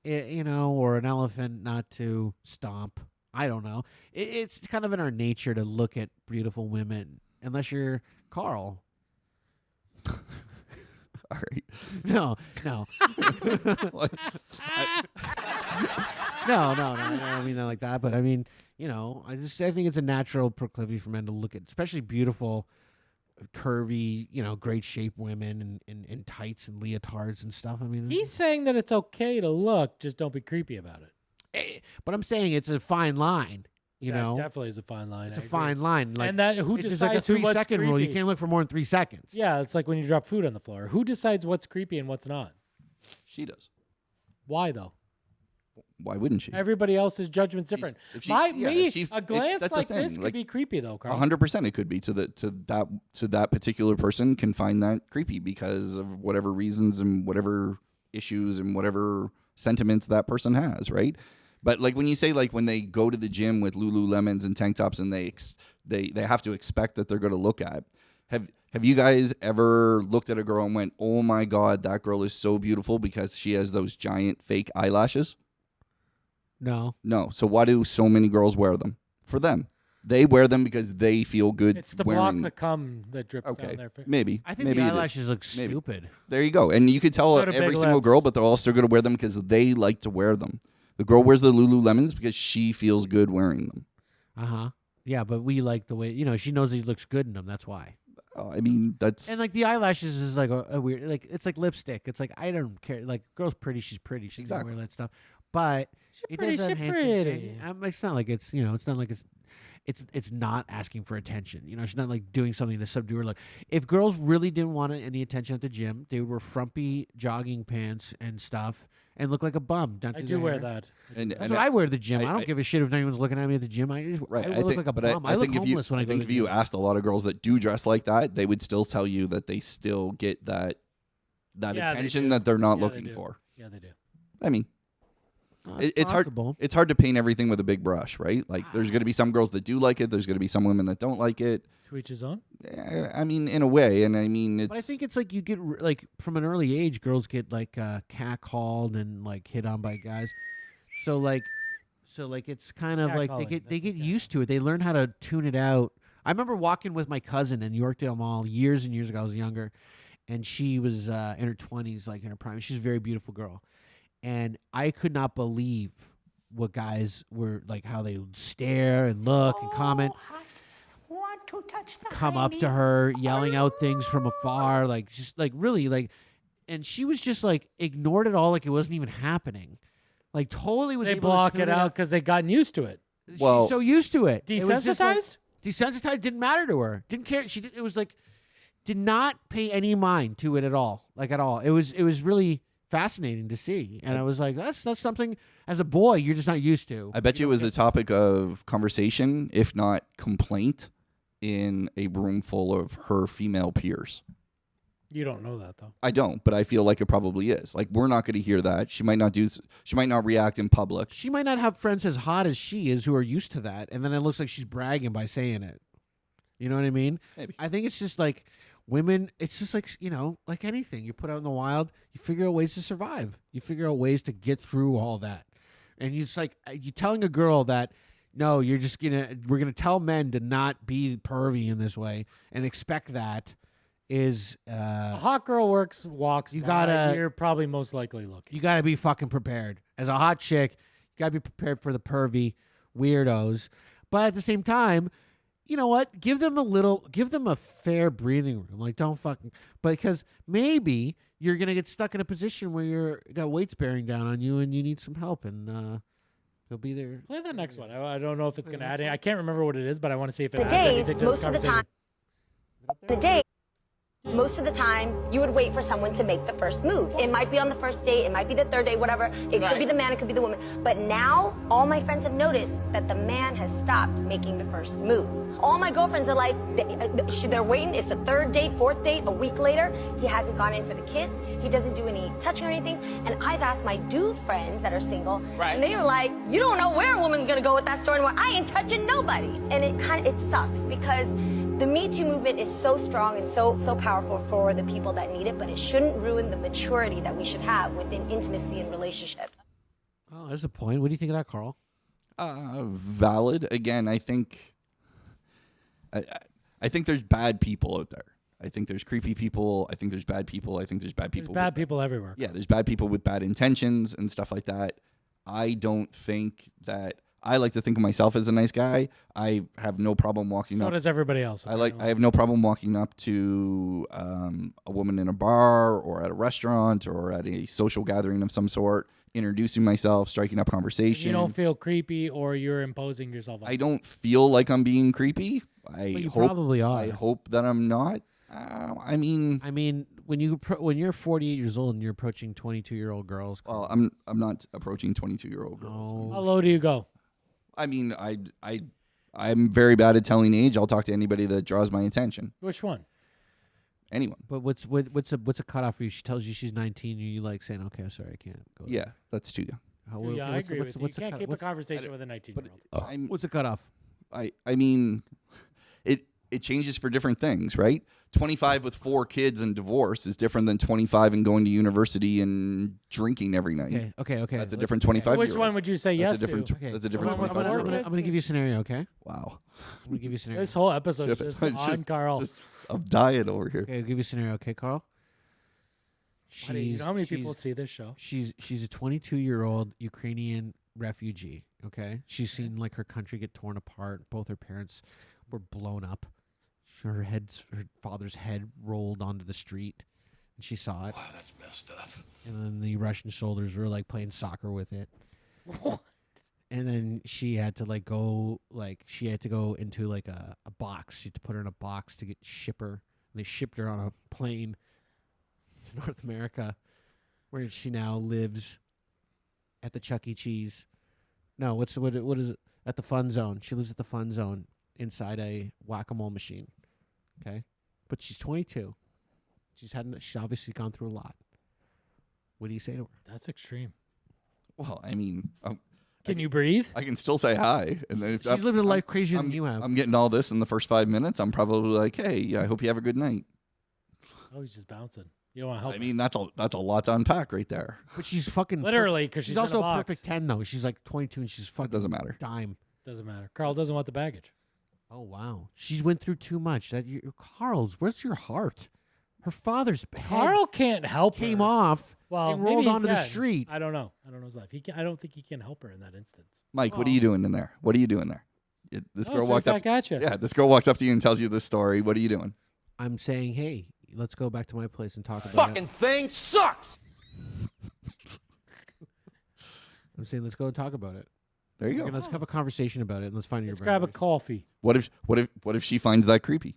or an elephant not to stomp. I don't know. It's kind of in our nature to look at beautiful women, unless you're Carl. All right. No. No. I don't mean that like that, but I mean, I think it's a natural proclivity for men to look at, especially beautiful, curvy, great shape women in tights and leotards and stuff. I mean, he's saying that it's okay to look, just don't be creepy about it. But I'm saying it's a fine line. It definitely is a fine line. It's a fine line. Like, and that who it's decides just like a 3 what's second rule. You creepy? can't look for more than 3 seconds. Yeah, it's like when you drop food on the floor. Who decides what's creepy and what's not? She does. Why though? Why wouldn't she? Everybody else's judgment's different. A glance like this could be creepy though, Carl. 100% it could be to that particular person can find that creepy because of whatever reasons and whatever issues and whatever sentiments that person has, right? But like when you say like when they go to the gym with Lululemons and tank tops and they have to expect that they're going to look at. Have you guys ever looked at a girl and went, "Oh my God, that girl is so beautiful because she has those giant fake eyelashes"? No. So why do so many girls wear them? For them. They wear them because they feel good. It's to wearing block them. the cum that drips down their face. Maybe. I think maybe the eyelashes look stupid. There you go. And you could tell every single girl, but they're all still going to wear them because they like to wear them. The girl wears the Lululemons because she feels good wearing them. Uh-huh. Yeah, but we like the way, she knows he looks good in them. That's why. I mean, that's... And, like, the eyelashes is, like, a weird... Like, it's like lipstick. It's like, I don't care. Like, girl's pretty. She's pretty. She's exactly. Wear that stuff. But it does that pretty. It's not like it's, it's not like it's not asking for attention. She's not, like, doing something to subdue her. Like, if girls really didn't want any attention at the gym, they would wear frumpy jogging pants and stuff and look like a bum. I do wear that. That's what I wear to the gym. I don't give a shit if anyone's looking at me at the gym. I look like a bum. I look homeless when I go to the gym. If you asked a lot of girls that do dress like that, they would still tell you that they still get that attention that they're not looking for. Yeah, they do. I mean, it's hard. It's hard to paint everything with a big brush, right? Like, there's going to be some girls that do like it. There's going to be some women that don't like it. To each his own. I mean, in a way, and I mean, it's. But I think it's like you get like from an early age, girls get like catcalled and like hit on by guys. So So like it's kind of like Catcalling, they get that's used to it. They learn how to tune it out. I remember walking with my cousin in Yorkdale Mall years and years ago. I was younger, and she was in her 20s, like in her prime. She's a very beautiful girl, and I could not believe what guys were like, how they would stare and look and comment. Want to touch the Come up to her, yelling out things from afar, like just like really like, and she was just like ignored it all, like it wasn't even happening, like totally was. They able block to tune it out because they gotten used to it. Well, she's so used to it. It was just like, Desensitized? desensitized didn't matter to her. Didn't care. She did. It was like did not pay any mind to it at all, like at all. It was really fascinating to see, and I was like, that's something as a boy you're just not used to. I bet you it was a topic of conversation, if not complaint, in a room full of her female peers. You don't know that though. I don't, but I feel like it probably is. Like we're not going to hear that. She might not react in public. She might not have friends as hot as she is who are used to that, and then it looks like she's bragging by saying it. You know what I mean? Maybe. I think it's just like women. It's just like like anything you put out in the wild. You figure out ways to survive. You figure out ways to get through all that. And it's like you telling a girl that no, we're gonna tell men to not be pervy in this way and expect that. Is A hot girl walks. You by, gotta- You're probably most likely looking. you got to be fucking prepared. As a hot chick, you got to be prepared for the pervy weirdos. But at the same time, you know what? Give them a fair breathing room. Like don't fucking, because maybe you're going to get stuck in a position where you're got weights bearing down on you and you need some help, and they'll be there. Play the next one. I don't know if it's going to add any. I can't remember what it is, but I want to see if it The adds days, anything to this most of the conversation. time, most of the time, you would wait for someone to make the first move. It might be on the first date, it might be the third date, whatever. It could be the man, it could be the woman. But now, all my friends have noticed that the man has stopped making the first move. All my girlfriends are like, they're waiting. It's the third date, fourth date, a week later. He hasn't gone in for the kiss. He doesn't do any touching or anything. And I've asked my dude friends that are single, and they are like, you don't know where a woman's gonna go with that story anymore. I ain't touching nobody. And it sucks because the Me Too movement is so strong and so powerful for the people that need it, but it shouldn't ruin the maturity that we should have within intimacy and relationships. Oh, there's a point. What do you think of that, Carl? Valid. Again, I think there's bad people out there. I think there's creepy people. I think there's bad people. I think there's bad people. There's bad people everywhere. Yeah, there's bad people with bad intentions and stuff like that. I don't think that. I like to think of myself as a nice guy. I have no problem walking up. So does everybody else. I have no problem walking up to a woman in a bar or at a restaurant or at a social gathering of some sort, introducing myself, striking up conversation. You don't feel creepy or you're imposing yourself on I don't feel like I'm being creepy. You probably are. I hope that I'm not. I mean, when you're 48 years old and you're approaching 22-year-old girls. Well, I'm not approaching 22-year-old girls. No. How low do you go? I mean, I'm very bad at telling age. I'll talk to anybody that draws my attention. Which one? Anyone. But what's a cutoff for you? She tells you she's 19, and you like saying, "Okay, I'm sorry, I can't go." Yeah, that's too young. Yeah, I agree with you. You can't keep a conversation with a 19-year-old. What's the cutoff? I mean, it changes for different things, right? 25 with 4 kids and divorce is different than 25 and going to university and drinking every night. Okay. That's a different 25. Which one would you say yes That's a different. to? That's a different I'm 25. gonna give you a scenario. Okay. Wow. I'm gonna give you a scenario. This whole episode is just on Carl. I'm dying over here. Okay, I'll give you a scenario. Okay, Carl. Buddy, you know how many people see this show? She's a 22-year-old Ukrainian refugee. Okay, she's seen like her country get torn apart. Both her parents were blown up. Her father's head rolled onto the street, and she saw it. Wow, that's messed up. And then the Russian soldiers were like playing soccer with it. What? And then she had to go into like a box. She had to put her in a box to ship her. And they shipped her on a plane to North America, where she now lives at the Chuck E. Cheese. No, what is it? At the Fun Zone. She lives at the Fun Zone inside a whack-a-mole machine. Okay, but she's 22. She's obviously gone through a lot. What do you say to her? That's extreme. Well, I mean, can you breathe? I can still say hi, and then if She's lived a life crazier than you have. I'm getting all this in the first 5 minutes. I'm probably like, hey, I hope you have a good night. Oh, he's just bouncing. You don't want to help. I mean, that's a lot to unpack right there. But she's fucking Literally, because she's in also a box. perfect 10 though. She's like 22 and she's fucking. It doesn't matter. Dime. Doesn't matter. Carl doesn't want the baggage. Oh wow, she's went through too much. Carl's, where's your heart? Her father's Carl head can't help came her. off Well, and maybe rolled he onto the can. street. I don't know. I don't know his life. I don't think he can help her in that instance. Mike, what are you doing in there? What are you doing there? This girl walks up. Back at you. Yeah, this girl walks up to you and tells you this story. What are you doing? I'm saying, hey, let's go back to my place and talk about Fucking it. thing sucks. I'm saying, let's go and talk about it. There you go. Let's have a conversation about it and let's find your Let's grab a boundaries. coffee. What if she finds that creepy?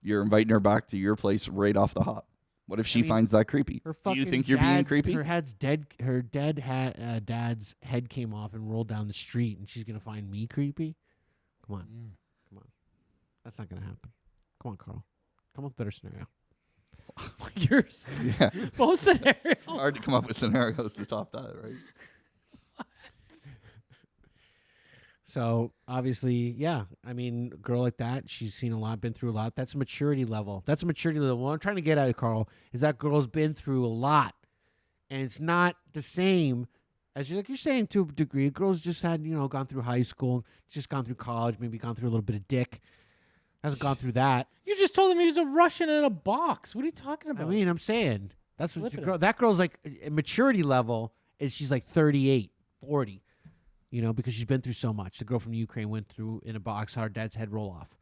You're inviting her back to your place right off the hop. What if she finds that creepy? Her Do you fucking think you're being dad's- creepy? Her head's dead. Her dad's head came off and rolled down the street, and she's gonna find me creepy. Come on, come on. That's not gonna happen. Come on, Carl. Come up with a better scenario. Yours. Yeah. Both scenarios. Hard to come up with scenarios to top that, right? So obviously, yeah. I mean, a girl like that, she's seen a lot, been through a lot. That's a maturity level. That's a maturity level. What I'm trying to get at, Carl, is that girl's been through a lot, and it's not the same as you're saying to a degree. A girl's just had gone through high school, just gone through college, maybe gone through a little bit of dick. Hasn't gone through that. You just told him he was a Russian in a box. What are you talking about? I mean, I'm saying that's what Flip it girl. That girl's like a maturity level is she's like 38, 40. Because she's been through so much. The girl from Ukraine went through in a box, had her dad's head roll off.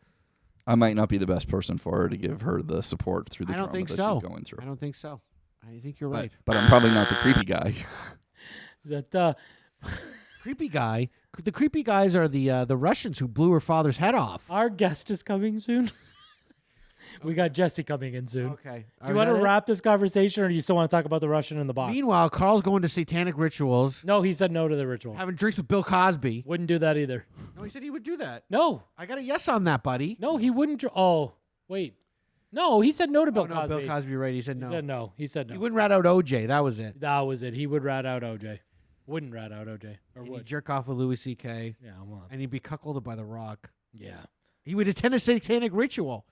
I might not be the best person for her to give her the support through the I don't trauma think that so. she's going through. I don't think so. I think you're right. But I'm probably not the creepy guy. That creepy guy. The creepy guys are the Russians who blew her father's head off. Our guest is coming soon. We got Jessie coming in soon. Okay. Do you want to wrap this conversation, or do you still want to talk about the Russian in the box? Meanwhile, Carl's going to satanic rituals. No, he said no to the ritual. Having drinks with Bill Cosby. Wouldn't do that either. No, he said he would do that. No. I got a yes on that, buddy. No, he wouldn't. Oh, wait. No, he said no to Bill no, Cosby. Bill Cosby, right? He said no. He said no. He said no. He wouldn't rat out OJ. That was it. That was it. He would rat out OJ. Wouldn't rat out OJ. Or And would. he'd jerk off with Louis C.K. Yeah, well. And he'd be cuckolded by The Rock. Yeah. He would attend a satanic ritual.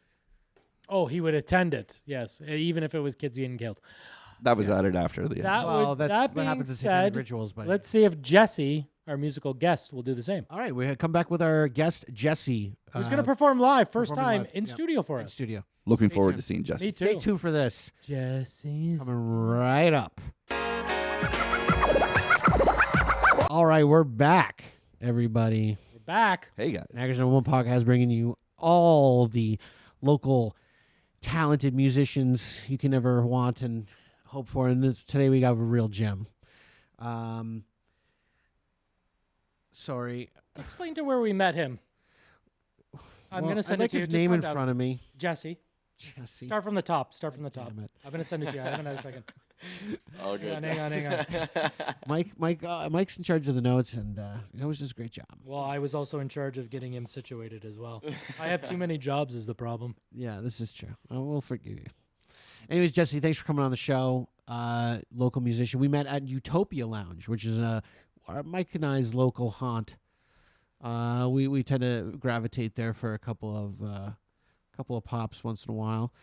Oh, he would attend it. Yes, even if it was kids getting killed. That was added after the end. That what being happens in satanic said, rituals. But let's see if Jessie, our musical guest, will do the same. all right, we come back with our guest Jessie, Who's going to perform live, first performing time live. in Yep. studio for in us. studio. Looking Stay forward tuned. to seeing Jessie. Me too. Stay tuned for this. Jessie's Coming right up. All right, we're back, everybody. We're back. Hey, guys. Magazine One Podcast bringing you all the local talented musicians you can ever want and hope for. And today we got a real gem. Sorry. Explain to where we met him. I'm going to send I like it to you. his Just name in find out. front of me. Jesse. Jesse. Start from the top. Start from the top. Damn it. I'm going to send it to you. Hang on a second. All good. Hang on. Mike's in charge of the notes, and he always does a great job. Well, I was also in charge of getting him situated as well. I have too many jobs is the problem. Yeah, this is true. I will forgive you. Anyways, Jesse, thanks for coming on the show. Local musician. We met at Utopia Lounge, which is Mike and I's local haunt. We tend to gravitate there for a couple of pops once in a while.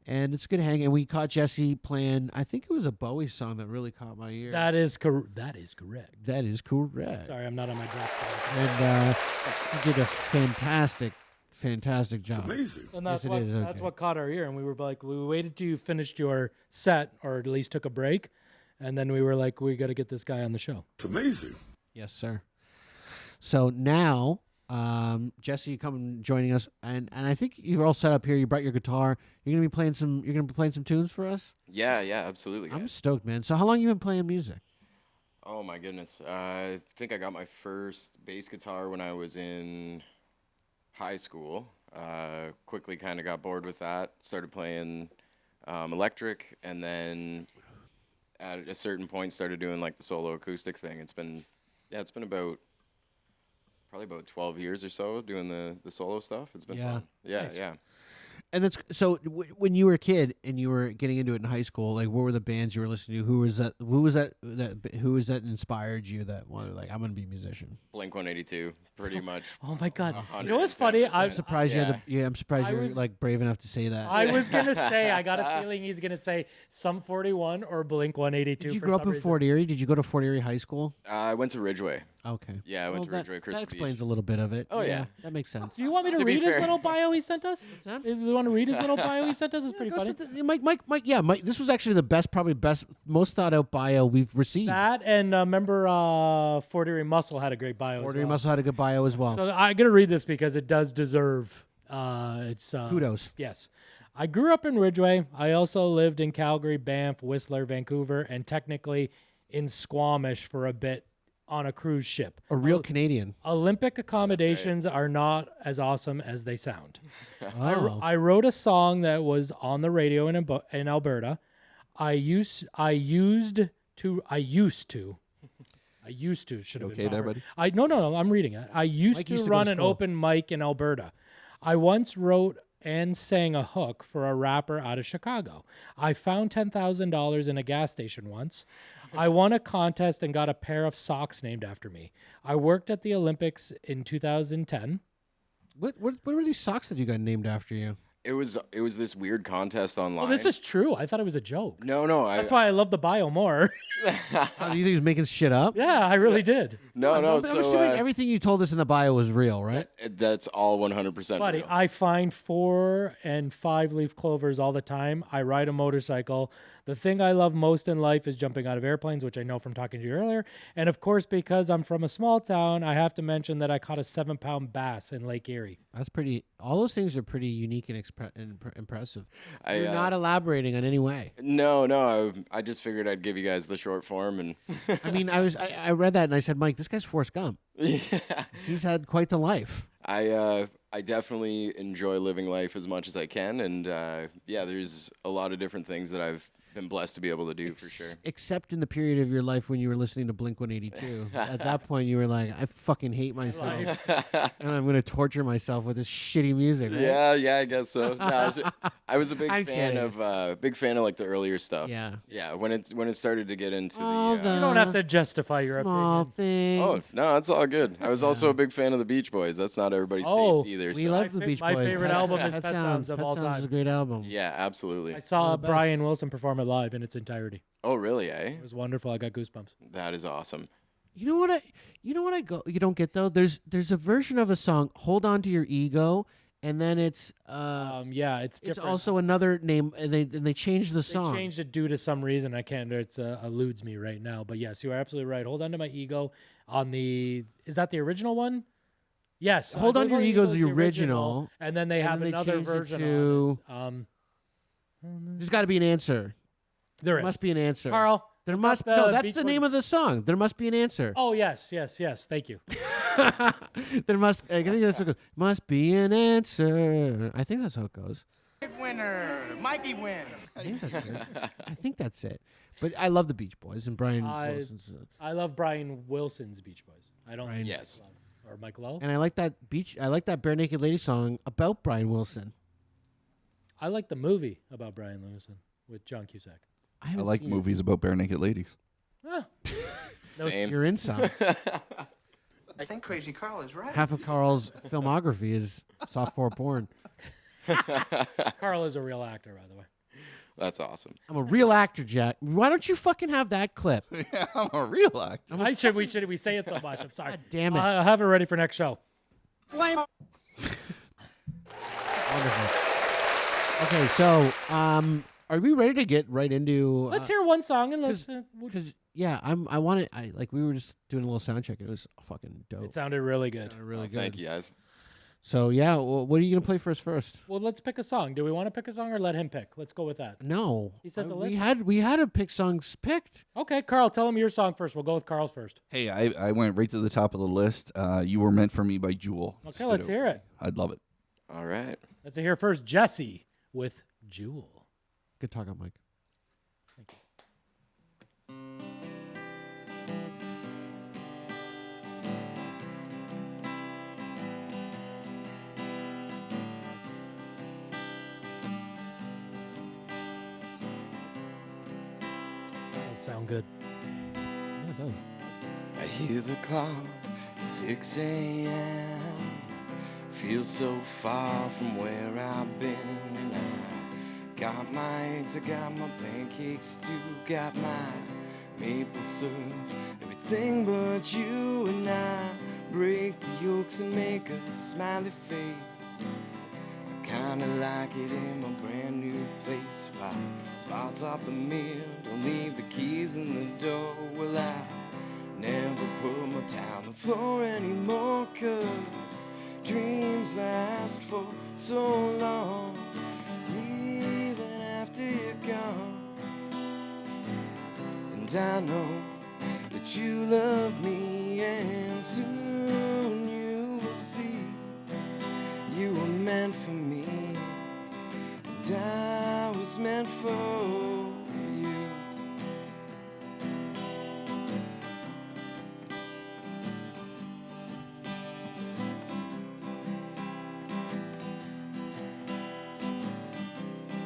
And it's good to hang. And we caught Jessie playing, I think it was a Bowie song that really caught my ear. That is correct. That is correct. Sorry, I'm not on my drop. And you did a fantastic job. Amazing. And that's Yes, what it is. that's Okay. what caught our ear, and we were like, we waited till you finished your set, or at least took a break, and then we were like, we got to get this guy on the show. It's amazing. Yes, sir. So now, Jesse, you come joining us, and I think you're all set up here. You brought your guitar. You're gonna be playing some. You're gonna be playing some tunes for us. Yeah, absolutely. I'm guys. stoked, man. So how long you been playing music? Oh my goodness. I think I got my first bass guitar when I was in high school. Quickly kind of got bored with that. Started playing electric, and then at a certain point started doing like the solo acoustic thing. It's been probably about 12 years or so doing the solo stuff. It's been fun. Yeah, Nice. yeah. And that's so. When you were a kid and you were getting into it in high school, like what were the bands you were listening to? Who was that? Who was that inspired you? That wanted like I'm gonna be a musician. Blink 182, pretty much. Oh my God! You know what's funny? I'm surprised you had. I'm surprised you were like brave enough to say that. I was gonna say. I got a feeling he's gonna say Sum 41 or Blink 182. Did you grow up in Fort Erie? Did you go to Fort Erie High School? I went to Ridgeway. Okay. Yeah, I went to Ridgeway. That explains a little bit of it. Oh yeah, that makes sense. Do you want me to read his little bio he sent us? If you want to read his little bio he sent us, it's pretty funny. Mike. Yeah, Mike. This was actually the best, most thought out bio we've received. That and remember, Fort Erie Muscle had a great bio. Fort Erie Muscle had a good bio as well. So I'm gonna read this because it does deserve. It's kudos. Yes. I grew up in Ridgeway. I also lived in Calgary, Banff, Whistler, Vancouver, and technically in Squamish for a bit on a cruise ship. A real Canadian. Olympic accommodations are not as awesome as they sound. Oh. I wrote a song that was on the radio in Alberta. I used to should have been okay there, buddy? No, I'm reading it. I used to run an open mic in Alberta. I once wrote and sang a hook for a rapper out of Chicago. I found $10,000 in a gas station once. I won a contest and got a pair of socks named after me. I worked at the Olympics in 2010. What were these socks that you got named after you? It was this weird contest online. Oh, this is true. I thought it was a joke. No. That's why I love the bio more. Do you think he was making shit up? Yeah, I really did. No. I'm assuming everything you told us in the bio was real, right? That's all 100% Buddy, real. I find 4 and 5 leaf clovers all the time. I ride a motorcycle. The thing I love most in life is jumping out of airplanes, which I know from talking to you earlier. And of course, because I'm from a small town, I have to mention that I caught a 7-pound bass in Lake Erie. That's pretty. All those things are pretty unique and impressive. You're I not elaborating on any way. No. I just figured I'd give you guys the short form, and I mean, I read that and I said, Mike, this guy's Forrest Gump. Yeah. He's had quite the life. I definitely enjoy living life as much as I can, and there's a lot of different things that I've been blessed to be able to do for sure. Except in the period of your life when you were listening to Blink 182. At that point, you were like, I fucking hate myself, and I'm going to torture myself with this shitty music. Right? Yeah, I guess so. No, I was a big fan of like the earlier stuff. Yeah. When it started to get into You don't have to justify your small opinion. things. Oh no, it's all good. I was also a big fan of the Beach Boys. That's not everybody's taste either. We so. love the Beach Boys. My favorite album is Pet Sounds of all Pet Sounds time. is a great album. Yeah, absolutely. I saw Brian Wilson perform it live in its entirety. Oh, really? It was wonderful. I got goosebumps. That is awesome. You know what you don't get though. There's a version of a song, "Hold On to Your Ego," and then it's it's different. It's also another name, and they changed the song. They changed it due to some reason. I can't. It eludes me right now. But yes, you are absolutely right. Hold On to My Ego is that the original one? Yes. Hold On to Your Ego is the original, and then they have another version of it. There's got to be an answer. There must be an answer. Carl, there must that's the name of the song. There must be an answer. Oh yes. Thank you. There must. I think that's how it goes. Must be an answer. I think that's how it goes. Winner, Mikey wins. I think that's it. But I love the Beach Boys and Brian Wilson's. I love Brian Wilson's Beach Boys. I don't. Brian, yes. Or Mike Lowe. And I like that Bare Naked Lady song about Brian Wilson. I like the movie about Brian Wilson with John Cusack. I like movies about bare naked ladies. Same. You're in some. I think Crazy Carl is right. Half of Carl's filmography is softcore porn. Carl is a real actor, by the way. That's awesome. I'm a real actor, Jack. Why don't you fucking have that clip? Yeah, I'm a real actor. We say it so much. I'm sorry. God damn it. I'll have it ready for next show. Wonderful. Okay, so are we ready to get right into? Let's hear one song and let's. Because I want it. We were just doing a little sound check and it was fucking dope. It sounded really good. Really good. Thank you, guys. So yeah, what are you gonna play for us first? Well, let's pick a song. Do we want to pick a song or let him pick? Let's go with that. No, he said the list. We had to pick songs picked. Okay, Carl, tell him your song first. We'll go with Carl's first. Hey, I went right to the top of the list. You Were Meant for Me by Jewel. Okay, let's hear it. I'd love it. All right. Let's hear first Jessie with Jewel. Good talk on Mike. Thank you. sound good. Yeah, it does. I hear the clock at 6 a.m. Feel so far from where I've been. And I got my eggs, I got my pancakes too, got my maple syrup, everything but you. And I break the yolks and make a smiley face. I kinda like it in my brand new place. Why spots up the mirror, don't leave the keys in the door. Well, I never put my towel on the floor anymore, 'cause dreams last for so long, even after you're gone. And I know that you love me, and soon you will see you were meant for me, and I was meant for you.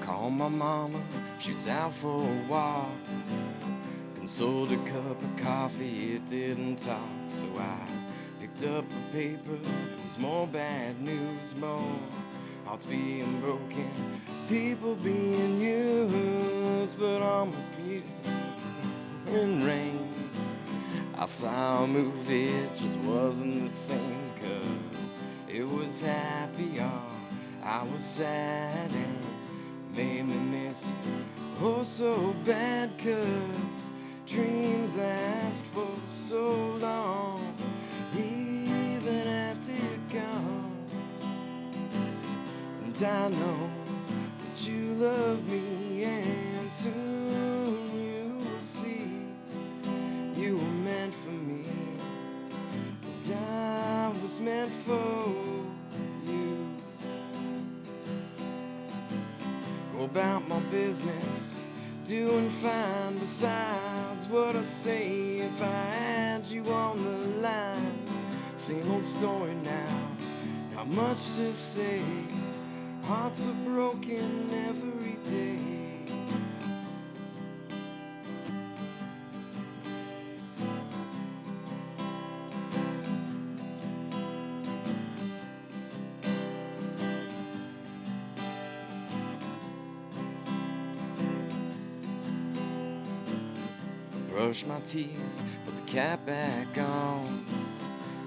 Called my mama, she was out for a walk, and sold a cup of coffee, it didn't talk. So I picked up a paper, it was more bad news, more hearts being broken, people being used. But on my feet in rain, I saw a movie, it just wasn't the same, 'cause it was happy, I was sad, and made me miss you oh so bad. 'Cause dreams last for so long, even after you're gone. And I know that you love me, and soon you will see you were meant for me, and I was meant for you. Go about my business, doing fine. Besides what I say, if I had you on the line. Same old story now, not much to say. Hearts are broken every day. Brush my teeth, put the cap back on.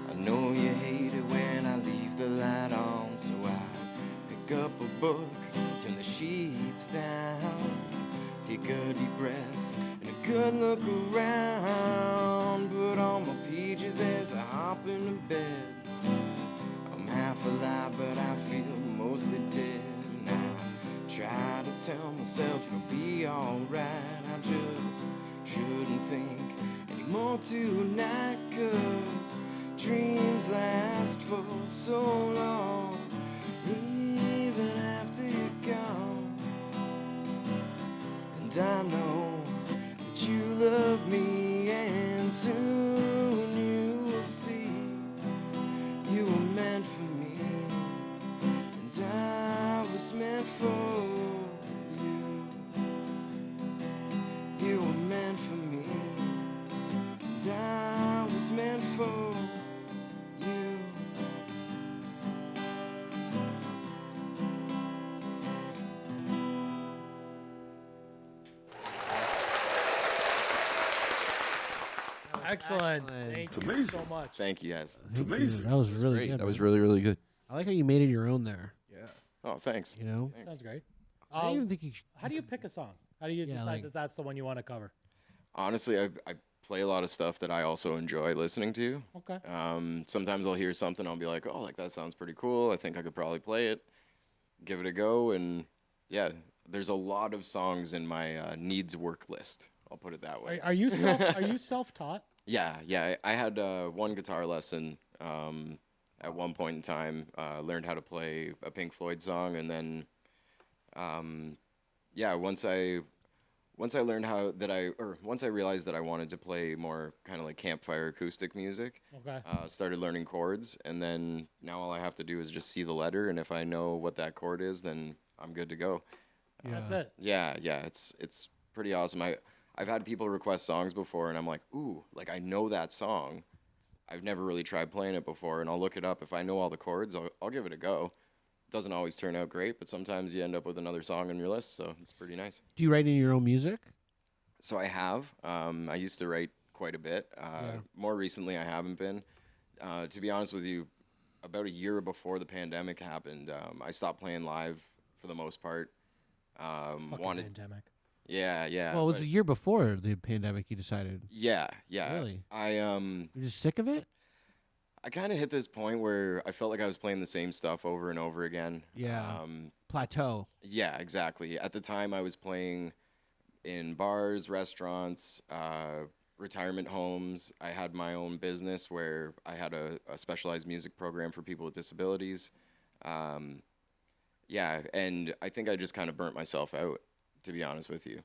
I know you hate it when I leave the light on, so I pick up a book, turn the sheets down, take a deep breath and a good look around. Put on my pages as I hop into bed. I'm half alive, but I feel mostly dead. And I try to tell myself it'll be alright. I just shouldn't think anymore tonight, 'cause dreams last for so long, even after you're gone. And I know that you love me, and soon you will see you were meant for me, and I was meant for you. You were meant for me, and I was meant for you. Excellent. Thank you so much. Thank you, guys. It's amazing. That was really good. That was man. really, really good. I like how you made it your own there. Yeah. Oh, thanks. You know? Thanks. Sounds great. I don't even think How do you pick a song? How do you decide like- that that's the one you want to cover? Honestly, I play a lot of stuff that I also enjoy listening to. Okay. Sometimes I'll hear something, I'll be like, oh, like that sounds pretty cool. I think I could probably play it. Give it a go, and yeah, there's a lot of songs in my needs work list. I'll put it that way. Are you self-taught? Yeah. I had one guitar lesson at one point in time. Learned how to play a Pink Floyd song, and then once I learned once I realized that I wanted to play more kind of like campfire acoustic music. Okay. Started learning chords, and then now all I have to do is just see the letter, and if I know what that chord is, then I'm good to go. That's it. Yeah, it's pretty awesome. I I've had people request songs before, and I'm like, ooh, like I know that song. I've never really tried playing it before, and I'll look it up. If I know all the chords, I'll give it a go. Doesn't always turn out great, but sometimes you end up with another song on your list, so it's pretty nice. Do you write any of your own music? So I have. I used to write quite a bit. More recently, I haven't been. To be honest with you, about a year before the pandemic happened, I stopped playing live for the most part. Pandemic. Yeah. Well, it was a year before the pandemic. You decided. Yeah. Really? You're just sick of it? I kind of hit this point where I felt like I was playing the same stuff over and over again. Yeah. Plateau. Yeah, exactly. At the time, I was playing in bars, restaurants, retirement homes. I had my own business where I had a specialized music program for people with disabilities. Yeah, and I think I just kind of burnt myself out, to be honest with you.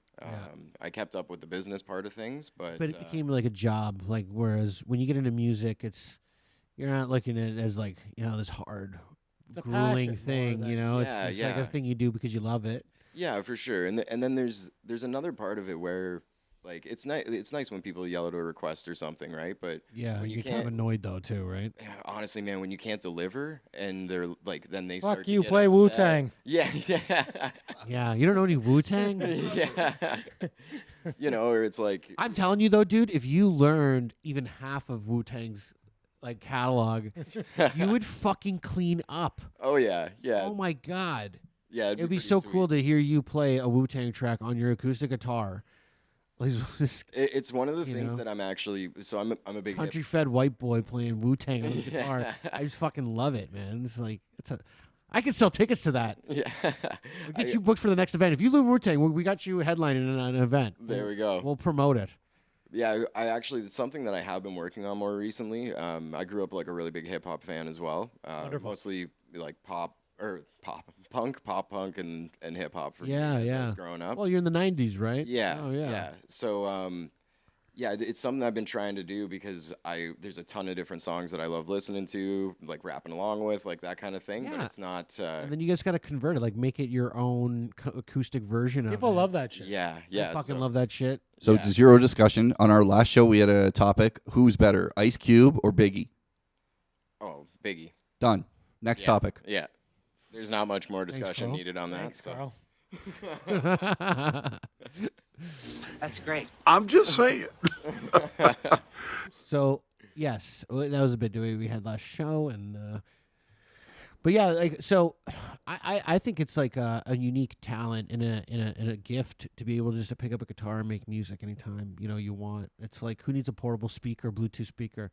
I kept up with the business part of things, but it became like a job. Like, whereas when you get into music, you're not looking at it as like, this hard, grueling thing. It's like a thing you do because you love it. Yeah, for sure. And then there's another part of it where, like, it's nice when people yell at a request or something, right? But when you kind of annoyed though too, right? Honestly, man, when you can't deliver and they're like, then they Fuck start you, to get play upset. Wu-Tang. Yeah. Yeah, you don't know any Wu-Tang? Yeah. Or it's like, I'm telling you though, dude, if you learned even half of Wu-Tang's like catalog, you would fucking clean up. Oh yeah. Oh my God. Yeah, it'd be so cool to hear you play a Wu-Tang track on your acoustic guitar. It's one of the things that I'm actually. So I'm a big country-fed white boy playing Wu-Tang on the guitar. I just fucking love it, man. It's like I could sell tickets to that. Yeah, we'll get you booked for the next event. If you learn Wu-Tang, we got you headlining an event. There we go. We'll promote it. Yeah, it's something that I have been working on more recently. I grew up like a really big hip hop fan as well. Mostly like punk, pop punk, and hip hop for me as I was growing up. Well, you're in the '90s, right? Yeah. Oh, yeah. So, it's something I've been trying to do because there's a ton of different songs that I love listening to, like rapping along with, like that kind of thing. But it's not. And then you guys got to convert it, like make it your own acoustic version of it. People love that shit. Yeah. I fucking love that shit. So zero discussion. On our last show, we had a topic: who's better, Ice Cube or Biggie? Oh, Biggie. Done. Next topic. Yeah. There's not much more discussion needed on that. Carl. That's great. I'm just saying. So yes, that was a bit the way we had last show, and but yeah, like so, I think it's like a unique talent and a gift to be able just to pick up a guitar and make music anytime you want. It's like, who needs a portable speaker, Bluetooth speaker?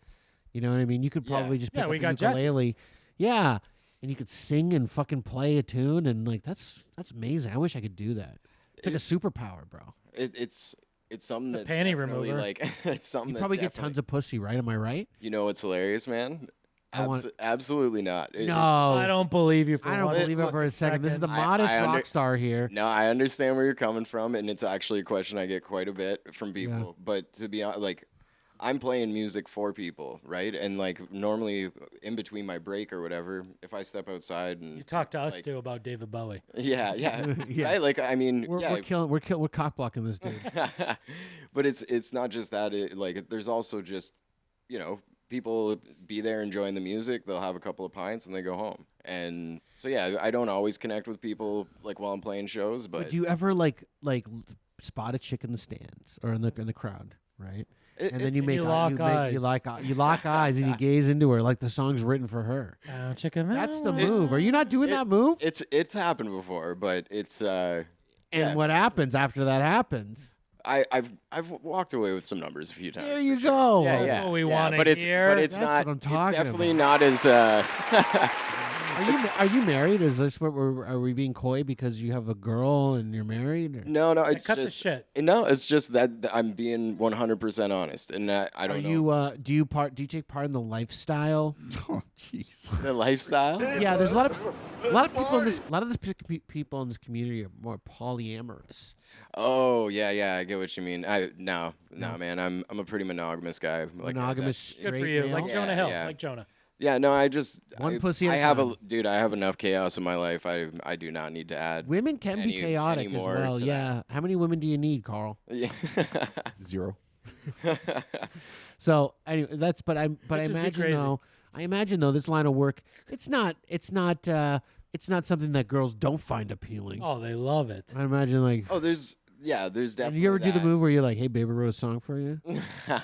You know what I mean? You could probably just pick up a ukulele. Yeah. And you could sing and fucking play a tune, and like that's amazing. I wish I could do that. It's like a superpower, bro. It's something that panty remover. Like it's something you probably get tons of pussy, right? Am I right? You know what's hilarious, man? Absolutely not. No, I don't believe you. I don't believe it for a second. This is the modest rock star here. No, I understand where you're coming from, and it's actually a question I get quite a bit from people. Yeah. But to be honest, like, I'm playing music for people, right? And like normally in between my break or whatever, if I step outside and you talk to us too about David Bowie. Yeah. Right? Like, I mean, we're cock blocking this dude. But it's not just that. There's also just, people be there enjoying the music. They'll have a couple of pints and they go home. And so I don't always connect with people like while I'm playing shows. But do you ever like spot a chick in the stands or in the crowd, right? And then you lock eyes and you gaze into her like the song's written for her. That's the move. Are you not doing that move? It's happened before, but it's and what happens after that happens? I've walked away with some numbers a few times. There you go. Yeah, that's what we want to hear. But it's that's not. What I'm talking it's definitely about. not as. Are you married? Is this what are we being coy because you have a girl and you're married? Or? No, it's cut just the shit. No, it's just that I'm being 100% honest, and I don't know. Do you take part in the lifestyle? Oh, jeez. The lifestyle? Yeah, there's a lot of people in this community are more polyamorous. Oh yeah, I get what you mean. No, man, I'm a pretty monogamous guy. Monogamous, straight good for you. male? Like Jonah Hill, like Jonah. Yeah, no, I just pussy at I a have time. Dude, I have enough chaos in my life. I do not need to add. Women can be chaotic as more well. to Yeah. How many women do you need, Carl? Yeah. 0. So anyway, but I Bitches be imagine crazy. though. I imagine though this line of work. It's not something that girls don't find appealing. Oh, they love it. I imagine like. Oh, there's definitely. And you ever do the that. move where you're like, "Hey, babe, I wrote a song for you"? You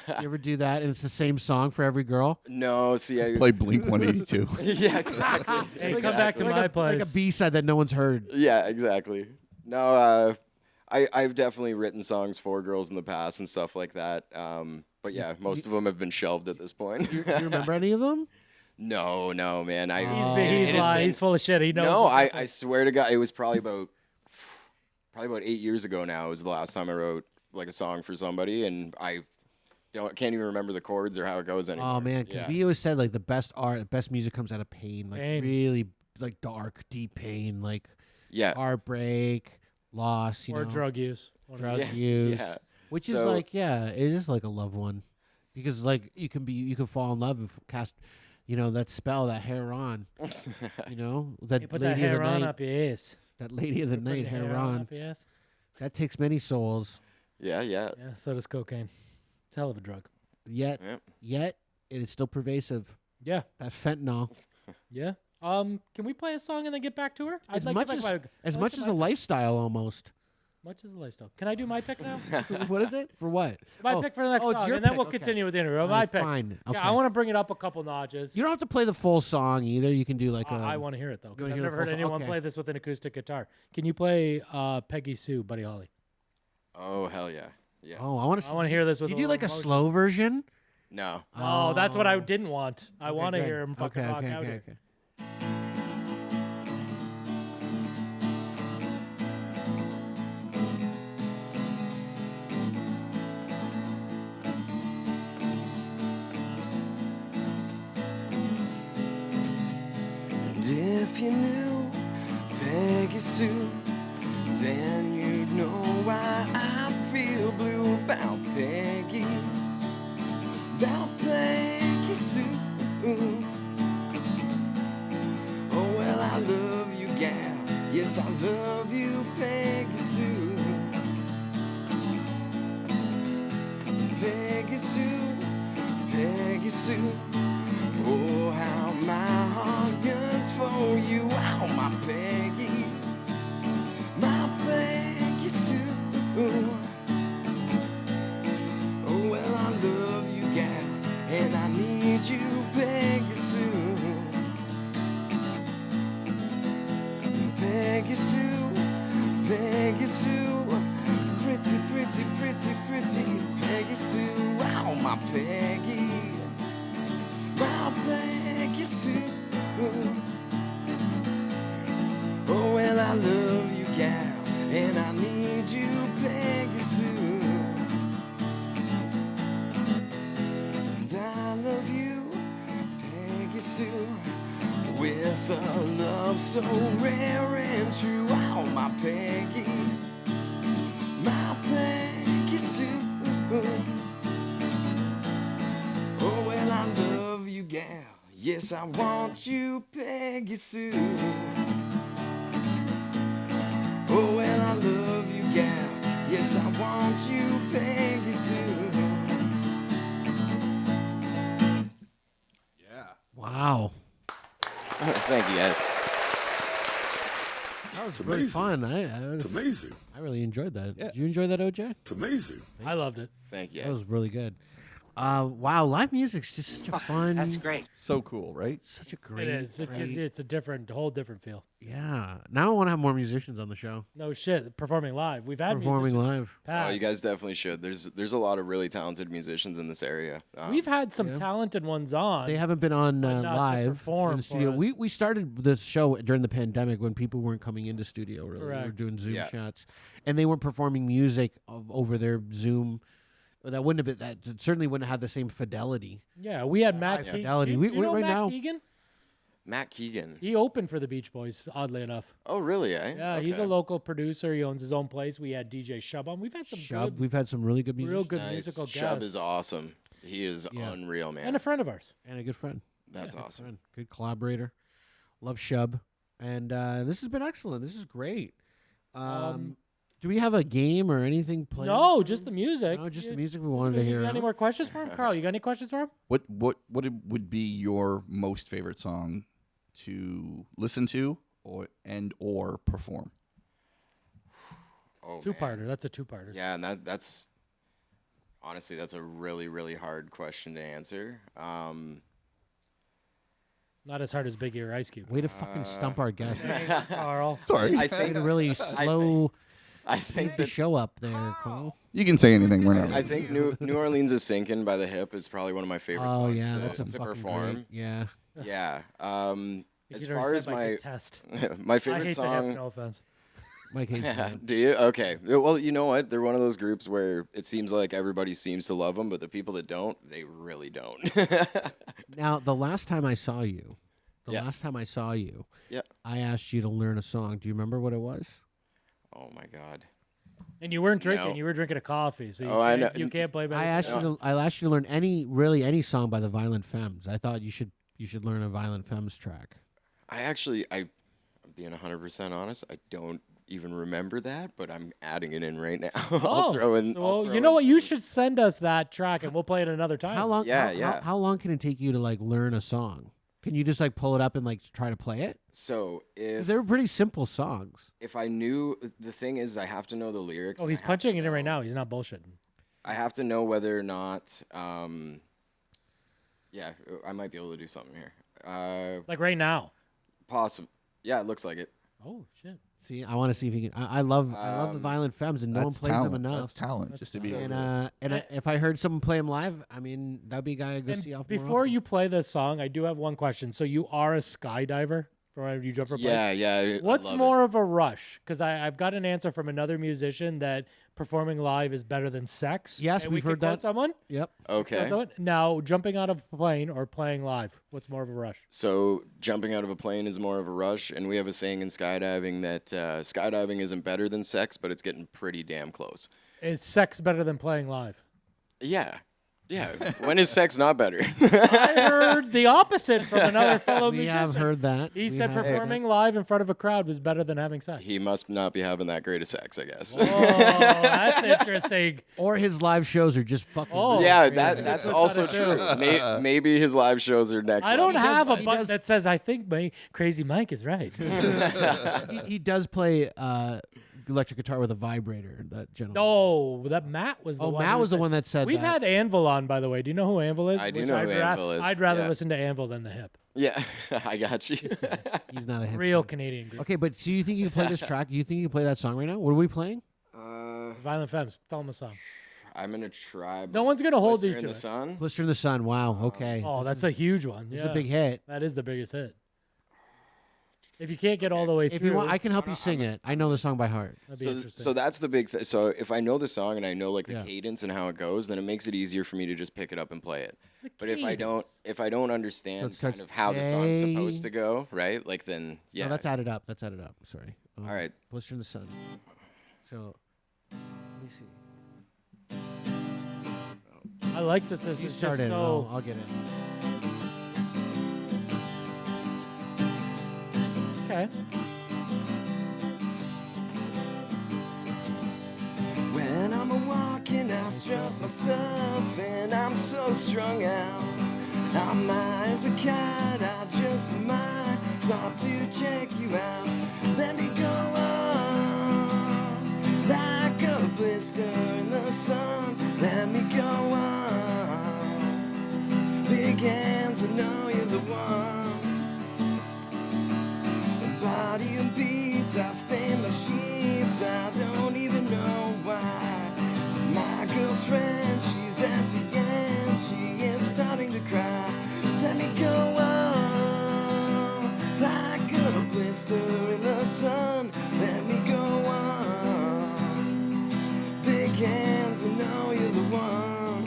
ever do that, and it's the same song for every girl? No, see, I Play Blink 182. Yeah, exactly. Hey, come back to my place. Like a B-side that no one's heard. Yeah, exactly. No, I've definitely written songs for girls in the past and stuff like that. But yeah, most of them have been shelved at this point. Do you remember any of them? No, man. He's lying. He's full of shit. He knows. No, I swear to God, it was probably about 8 years ago now. Was the last time I wrote like a song for somebody, and I can't even remember the chords or how it goes anymore. Oh man, because we always said like the best music comes out of pain, like really like dark, deep pain, like heartbreak, loss, or drug use, use, which is like it is like a loved one, because like you can fall in love and cast. That spell, that hair on. That You put lady that hair of the on night, up your ass. That lady of the night, hair on. Up your ass. That takes many souls. Yeah. Yeah, so does cocaine. It's a hell of a drug. Yet it is still pervasive. Yeah. That fentanyl. Yeah. Can we play a song and then get back to her? As much as the lifestyle almost. Much as the lifestyle. Can I do my pick now? What is it? For what? My pick for the next it's song, your and then pick. we'll Okay. continue with the interview. All My right, pick. fine. Okay. Yeah, I want to bring it up a couple notches. You don't have to play the full song either. You can do like I want to hear it though, because wanna I've hear the never heard full song? anyone Okay. play this with an acoustic guitar. Can you play Peggy Sue, Buddy Holly? Oh hell yeah. Oh, I want to hear this with. Do a you do like a little slow version? No. Oh, that's what I didn't want. I want to good. hear him fucking rock out here. And if you knew Peggy Sue, then you'd know why I feel blue about Peggy Sue. Oh, well, I love you, gal. Yes, I love you, Peggy Sue. Peggy Sue, Peggy Sue. Oh, how my heart yearns for you. Oh, my Peggy Sue. Oh, well, I love you, gal, and I need you, Peggy Sue. Peggy Sue, Peggy Sue. Pretty, pretty, pretty, pretty Peggy Sue. Oh, my Peggy. My Peggy Sue. Oh, well, I love you, gal, and I need you, Peggy Sue. And I love you, Peggy Sue, with a love so rare and true. Oh, my Peggy Sue. Oh, well, I love you, gal. Yes, I want you, Peggy Sue. Oh, well, I love you, gal. Yes, I want you, Peggy Sue. Yeah. Wow. Thank you, guys. That was very fun. It's amazing. I really enjoyed that. Did you enjoy that, OJ? It's amazing. I loved it. Thank you. That was really good. Wow, live music's just such a fun. That's great. So cool, right? Such a great. It is. It's a whole different feel. Yeah. Now I want to have more musicians on the show. No shit. Performing live. We've had Performing musicians live. past. Oh, you guys definitely should. There's a lot of really talented musicians in this area. We've had some talented ones on. They haven't been on but not to live perform in the for studio. us. We started this show during the pandemic when people weren't coming into studio. Really, we were Correct. doing Zoom Yeah. shots, and they weren't performing music over their Zoom. That wouldn't have been that. Certainly wouldn't have the same fidelity. Yeah, we had Matt Keegan. fidelity. Do you know right Matt now. Keegan? Matt Keegan. He opened for the Beach Boys, oddly enough. Oh, really? Eh? Yeah, he's a local producer. He owns his own place. We had DJ Shub on. We've had some good, We've had some really good music. real good Nice. musical Shub guests. is awesome. He is unreal, man. And a friend of ours. And a good friend. That's awesome. Friend. Good collaborator. Love Shub. And this has been excellent. This is great. Do we have a game or anything playing? No, just the music. No, just the music we wanted to hear. You got any more questions for him? Carl, you got any questions for him? What would be your most favorite song to listen to or perform? Oh, two-parter. That's a two-parter. Yeah, and that's honestly, that's a really, really hard question to answer. Not as hard as Big Ear Ice Cube. Way to fucking stump our guest. Carl. Sorry. I think Way to really slow I think the that show up there, Carl. You can say anything. We're not. I think New Orleans is Sinking by The Hip is probably one of my favorite Oh songs yeah, that's a to fucking perform. great. Yeah. Yeah. As You far as said my test. my I favorite hate song. The Hip, no offense. Mike hates that. Do you? Okay. Well, you know what? They're one of those groups where it seems like everybody seems to love them, but the people that don't, they really don't. Now, the last time I saw you, Yeah. Yeah. I asked you to learn a song. Do you remember what it was? Oh my God. And you weren't drinking. No. You were drinking a coffee. So I know. you can't blame I anything. asked you to learn any song by the Violent Femmes. I thought you should learn a Violent Femmes track. I'm being 100% honest, I don't even remember that, but I'm adding it in right now. I'll throw in. Well, you know what? You should send us that track, and we'll play it another time. How long? Yeah. How long can it take you to like learn a song? Can you just like pull it up and like try to play it? So Because they're pretty simple songs. if I knew, the thing is, I have to know the lyrics. Oh, and he's I have punching to it in right know- now. He's not bullshitting. I have to know whether or not. Yeah, I might be able to do something here. Like right now. Possible. Yeah, it looks like it. Oh shit. See, I want to see if you can. I love the Violent Femmes, and no one That's plays talent. them enough. That's talent. Just to be. And if I heard someone play them live, I mean, that'd be a guy I go And see off. before you play this song, I do have one question. So you are a skydiver? From you jump for Yeah, yeah. What's more of a rush? Because I've got an answer from another musician that performing live is better than sex. Yes, and we've we heard can quote that. Someone? Yep. Okay. Now, jumping out of a plane or playing live, what's more of a rush? So jumping out of a plane is more of a rush, and we have a saying in skydiving that skydiving isn't better than sex, but it's getting pretty damn close. Is sex better than playing live? Yeah. Yeah. When is sex not better? I heard the opposite from another fellow We musician. have heard that. He We said have heard performing live in front of a crowd was better than having sex. He must not be having that great of sex, I guess. Oh, that's interesting. Or his live shows are just fucking. Oh, Yeah, crazy. that's also true. Maybe his live shows are next. I don't level. have a he button does- that says I think Crazy Mike is right. he does play electric guitar with a vibrator. That gentleman. No, that Matt was the one. Matt who was the said- one that said We've that. had Anvil on, by the way. Do you know who Anvil is? I do Which know who Anvil is. I'd rather Yeah. listen to Anvil than the Hip. Yeah, I got you. He's not a hip. Real Canadian group. Okay, but do you think you can play this track? Do you think you can play that song right now? What are we playing? Violent Femmes. Tell them a song. I'm gonna try. No one's gonna hold Blister you in to the it. sun. Blister in the Sun. Wow. Okay. Oh, This that's is- a huge one. This Yeah. is a big hit. That is the biggest hit. If you can't get all the way If through, you want, I can help you sing it. I know the song by heart. that'd be So, interesting. so that's the big thing. So if I know the song and I know like the Yeah. cadence and how it goes, then it makes it easier for me to just pick it up and play it. But if I cadence. don't understand So it starts, kind of how the song's "Hey." supposed to go, right? Like then, yeah. No, that's added up. That's added up. Sorry. All right. Blister in the Sun. So, let me see. I like that this You is start just it. so. I'll get it. Okay. When I'm walking, I struck myself and I'm so strung out. I'm high as a kite, I just might stop to check you out. Let me go on like a blister in the sun. Let me go on. Big hands, I know you're the one. Body and beats, I stain my sheets. I don't even know why. My girlfriend, she's at the end. She is starting to cry. Let me go on like a blister in the sun. Let me go on. Big hands, I know you're the one.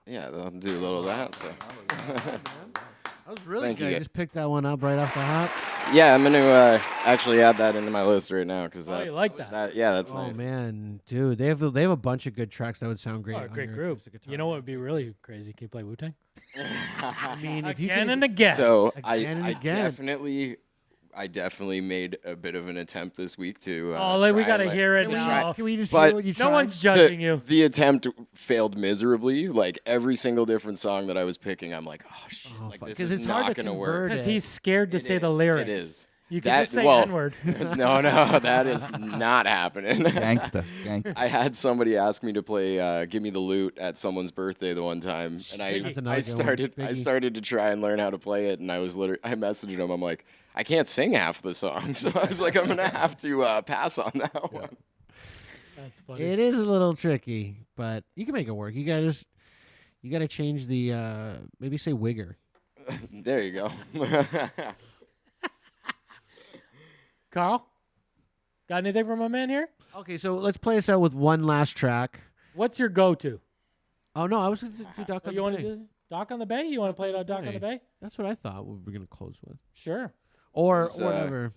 Yeah, they'll do a little of that. So. That was really Thank good. you. You just picked that one up right off the hop. Yeah, I'm going to actually add that into my list right now because you like that? Yeah, that's Oh nice. man, dude, they have a bunch of good tracks that would sound great. Oh, a on great your group. acoustic guitar. You know what would be really crazy? Can you play Wu-Tang? I mean, if you Again can, and again. So Again and I again. definitely made a bit of an attempt this week to. we got to hear it now. Can we just But hear what you tried? No one's judging you. The attempt failed miserably. Like every single different song that I was picking, I'm like, oh shit, like fuck. this 'Cause is it's hard not to gonna convert work. Because he's scared to say the lyrics. It is. You can just say N-word. No, that is not happening. Gangsta. I had somebody ask me to play "Give Me the Loot" at someone's birthday the one time, and That's another I good started one. I Biggie. started to try and learn how to play it, and I messaged him. I'm like, I can't sing half the song, so I was like, I'm gonna have to pass on that one. That's funny. It is a little tricky, but you can make it work. You gotta change the maybe say wigger. There you go. Carl, got anything from my man here? Okay, so let's play us out with one last track. What's your go-to? Oh no, I was going to do Doc on You the want to Bay. do Doc on the Bay? You want to play it on Doc on the Bay? That's what I thought we were going to close with. Sure. Or It's, whatever.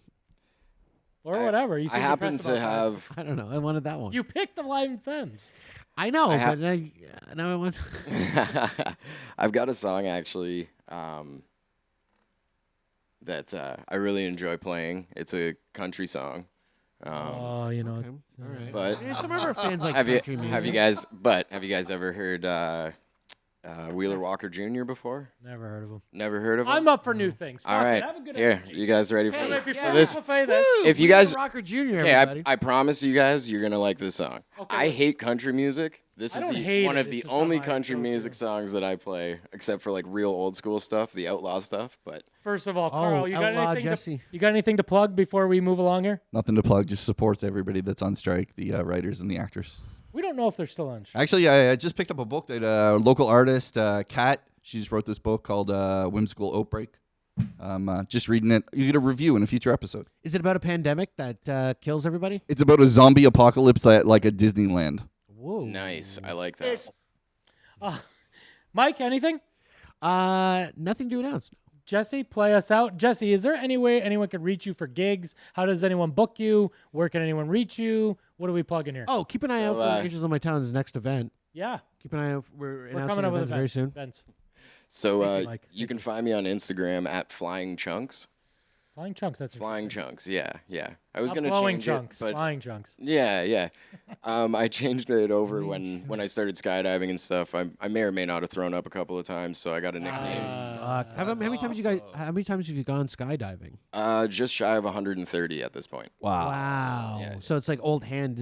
Or whatever. You I happen to have. I don't know. I wanted that one. You picked the Live Femmes. I know, I ha- but now I want. I've got a song actually that I really enjoy playing. It's a country song. Oh, you know. Okay. All right. But Yeah, some of our fans like have country you music. have you guys ever heard Wheeler Walker Jr. before? Never heard of him. Never heard of him? I'm up for new things. All Fuck right. it. Have a good Here, energy. you guys ready for Hey, this? before So we this buffet this, if you guys Rocker Jr. Okay, everybody. I promise you guys you're gonna like this song. Okay. I hate country music. This I is don't hate one it, of it's the just not only my country go-to. music songs that I play, except for like real old school stuff, the outlaw stuff. But First of all, Carl, you got Outlaw anything Jessie. you got anything to plug before we move along here? Nothing to plug. Just support everybody that's on strike, the writers and the actors. We don't know if they're still on. Actually, I just picked up a book that a local artist, Kat, she just wrote this book called Whimsical Outbreak. Just reading it. You get a review in a future episode. Is it about a pandemic that kills everybody? It's about a zombie apocalypse at like a Disneyland. Whoa. nice, I like that. Mike, anything? Nothing to announce. Jessie, play us out. Jessie, is there any way anyone can reach you for gigs? How does anyone book you? Where can anyone reach you? What are we plugging here? Oh, keep an eye out for Angels on My Town's next event. Yeah. Keep an eye out. We're We're announcing coming up with events very events. soon. Events. So Thank you, Mike. you can find me on Instagram at Flying Chunks. Flying chunks. That's Flying interesting. Chunks, yeah. I was Not gonna blowing change chunks. it, but Flying chunks. yeah. I changed it over when I started skydiving and stuff. I may or may not have thrown up a couple of times, so I got a nickname. How many times How many times have you gone skydiving? Just shy of 130 at this point. Wow. Yeah. So it's like old hand.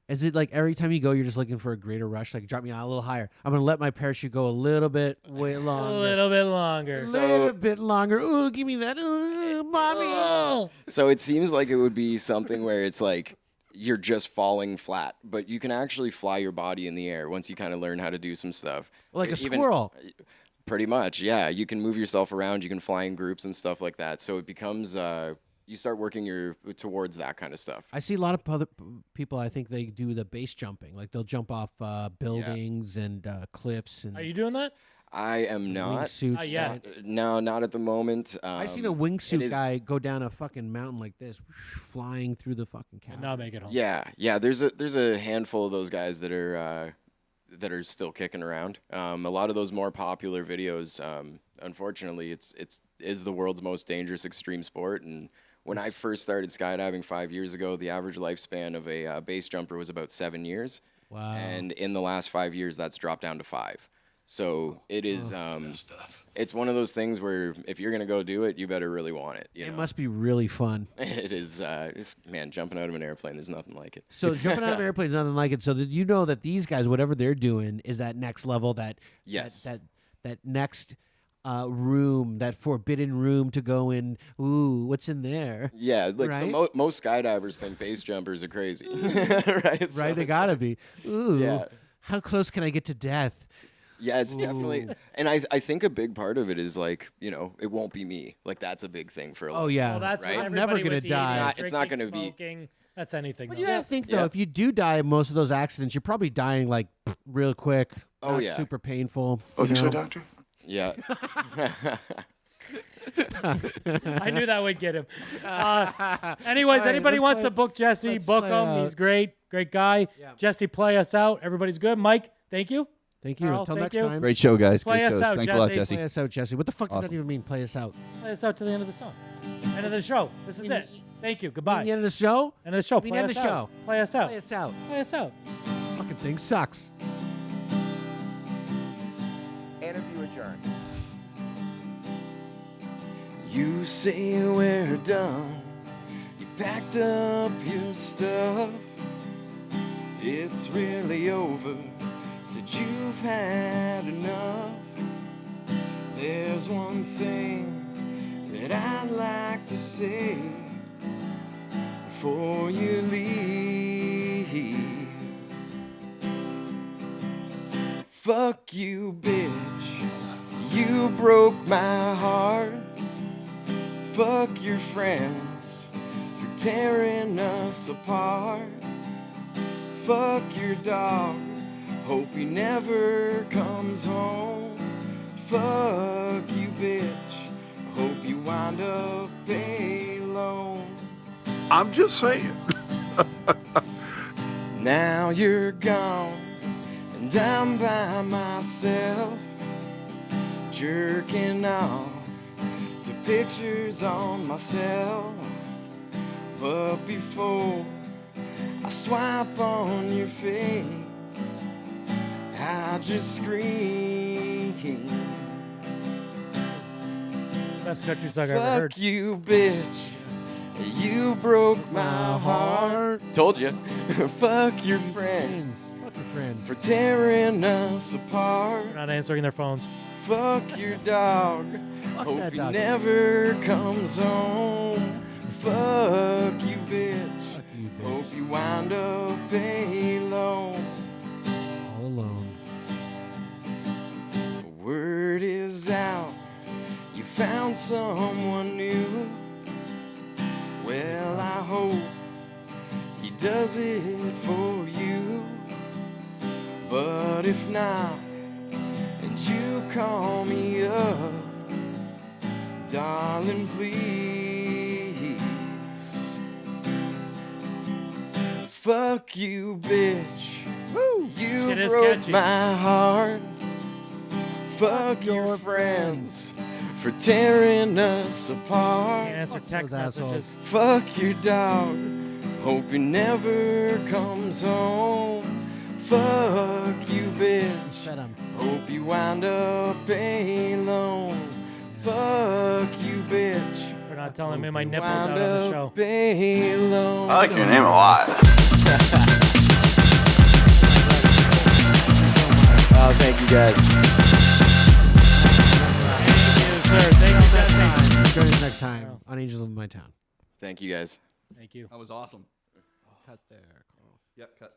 Is it like every time you go, you're just looking for a greater rush? Like, drop me out a little higher. I'm going to let my parachute go a little bit way longer. A little bit longer. A little bit longer. Ooh, give me that. Ooh, mommy. So it seems like it would be something where it's like you're just falling flat, but you can actually fly your body in the air once you kind of learn how to do some stuff. Like a Even- squirrel. Pretty much, yeah. You can move yourself around. You can fly in groups and stuff like that. So it becomes you start working towards that kind of stuff. I see a lot of other people, I think they do the base jumping. Like, they'll jump off buildings and cliffs. And Are you doing that? I am not. wingsuits. Not yet. right? No, not at the moment. I seen a it wingsuit is- guy go down a fucking mountain like this, flying through the fucking And cabin. not make it home. Yeah. There's a handful of those guys that are still kicking around. A lot of those more popular videos, unfortunately, it is the world's most dangerous extreme sport. And when I first started skydiving 5 years ago, the average lifespan of a base jumper was about 7 years. Wow. And in the last 5 years, that's dropped down to 5. So it is. It's one of those things where if you're gonna go do it, you better really want it. You It know? must be really fun. It is. Man, jumping out of an airplane, there's nothing like it. So jumping out of an airplane is nothing like it. So that you know that these guys, whatever they're doing, is that next level. Yes. That next room, that forbidden room to go in. Ooh, what's in there? Yeah, like Right? so most skydivers think base jumpers are crazy, right? So Right, they it's gotta like- be. Ooh, Yeah. how close can I get to death? Yeah, it's definitely, and I think a big part of it is like, it won't be me. Like that's a big thing for a lot. Oh yeah, Well, that's Right? what I'm never everybody gonna with these, die. It's not drinking, gonna be- smoking, That's anything. But though. you gotta think though, Yeah. if you do die in most of those accidents, you're probably dying like real quick. Oh, not yeah. super painful. Oh, you think so, know? Doctor? Yeah. I knew that would get him. Anyways, anybody wants to book Jesse, book him. He's great. Great guy. Yeah. Jesse, play us out. Everybody's good. Mike, thank you. Thank you. Carl, Until thank next you. time. Great show, guys. Play Great us shows. out, Thanks a lot, Jesse. Jesse. Play us out, Jesse. What the fuck does that even mean, play us out? Play us out to the end of the song. End of the show. This is it. Thank you. Goodbye. The end of the show? End of the show. Mean Play end us of the out. show. Play us out. Play us out. Play us out. Fucking thing sucks. Interview adjourned. You say we're done. You packed up your stuff. It's really over. Said you've had enough. There's one thing that I'd like to say before you leave. Fuck you, bitch. You broke my heart. Fuck your friends for tearing us apart. Fuck your dog. Hope he never comes home. Fuck you, bitch. Hope you wind up alone. I'm just saying. Now you're gone, and I'm by myself, jerking off to pictures on my cell. But before I swipe on your face, I just scream. Best country song I ever heard. Fuck you, bitch. You broke my heart. Told you. Fuck your friends. Fuck your friends. For tearing us apart. They're not answering their phones. Fuck your dog. Fuck Hope that he dog. never comes home. Fuck you, bitch. Fuck you, bitch. Hope you wind up alone. All alone. Word is out. You found someone new. Well, I hope he does it for you. But if not, and you call me up, darling, please. Fuck you, bitch. Woo! You Shit is broke catchy. my heart. Fuck your friends for tearing us apart. Can't answer text those assholes. messages. Fuck your dog. Hope he never comes home. Fuck you, bitch. Shut him. Hope you wind up alone. Fuck you, bitch. For not telling me my nipples out Wind on the up show. alone. I like your name a lot. Oh, thank you guys. Thank you, sir. Thank you, Jesse. Join us next time on Angels of My Town. Thank you guys. Thank you. That was awesome. Cut there, Carl. Yep, cut.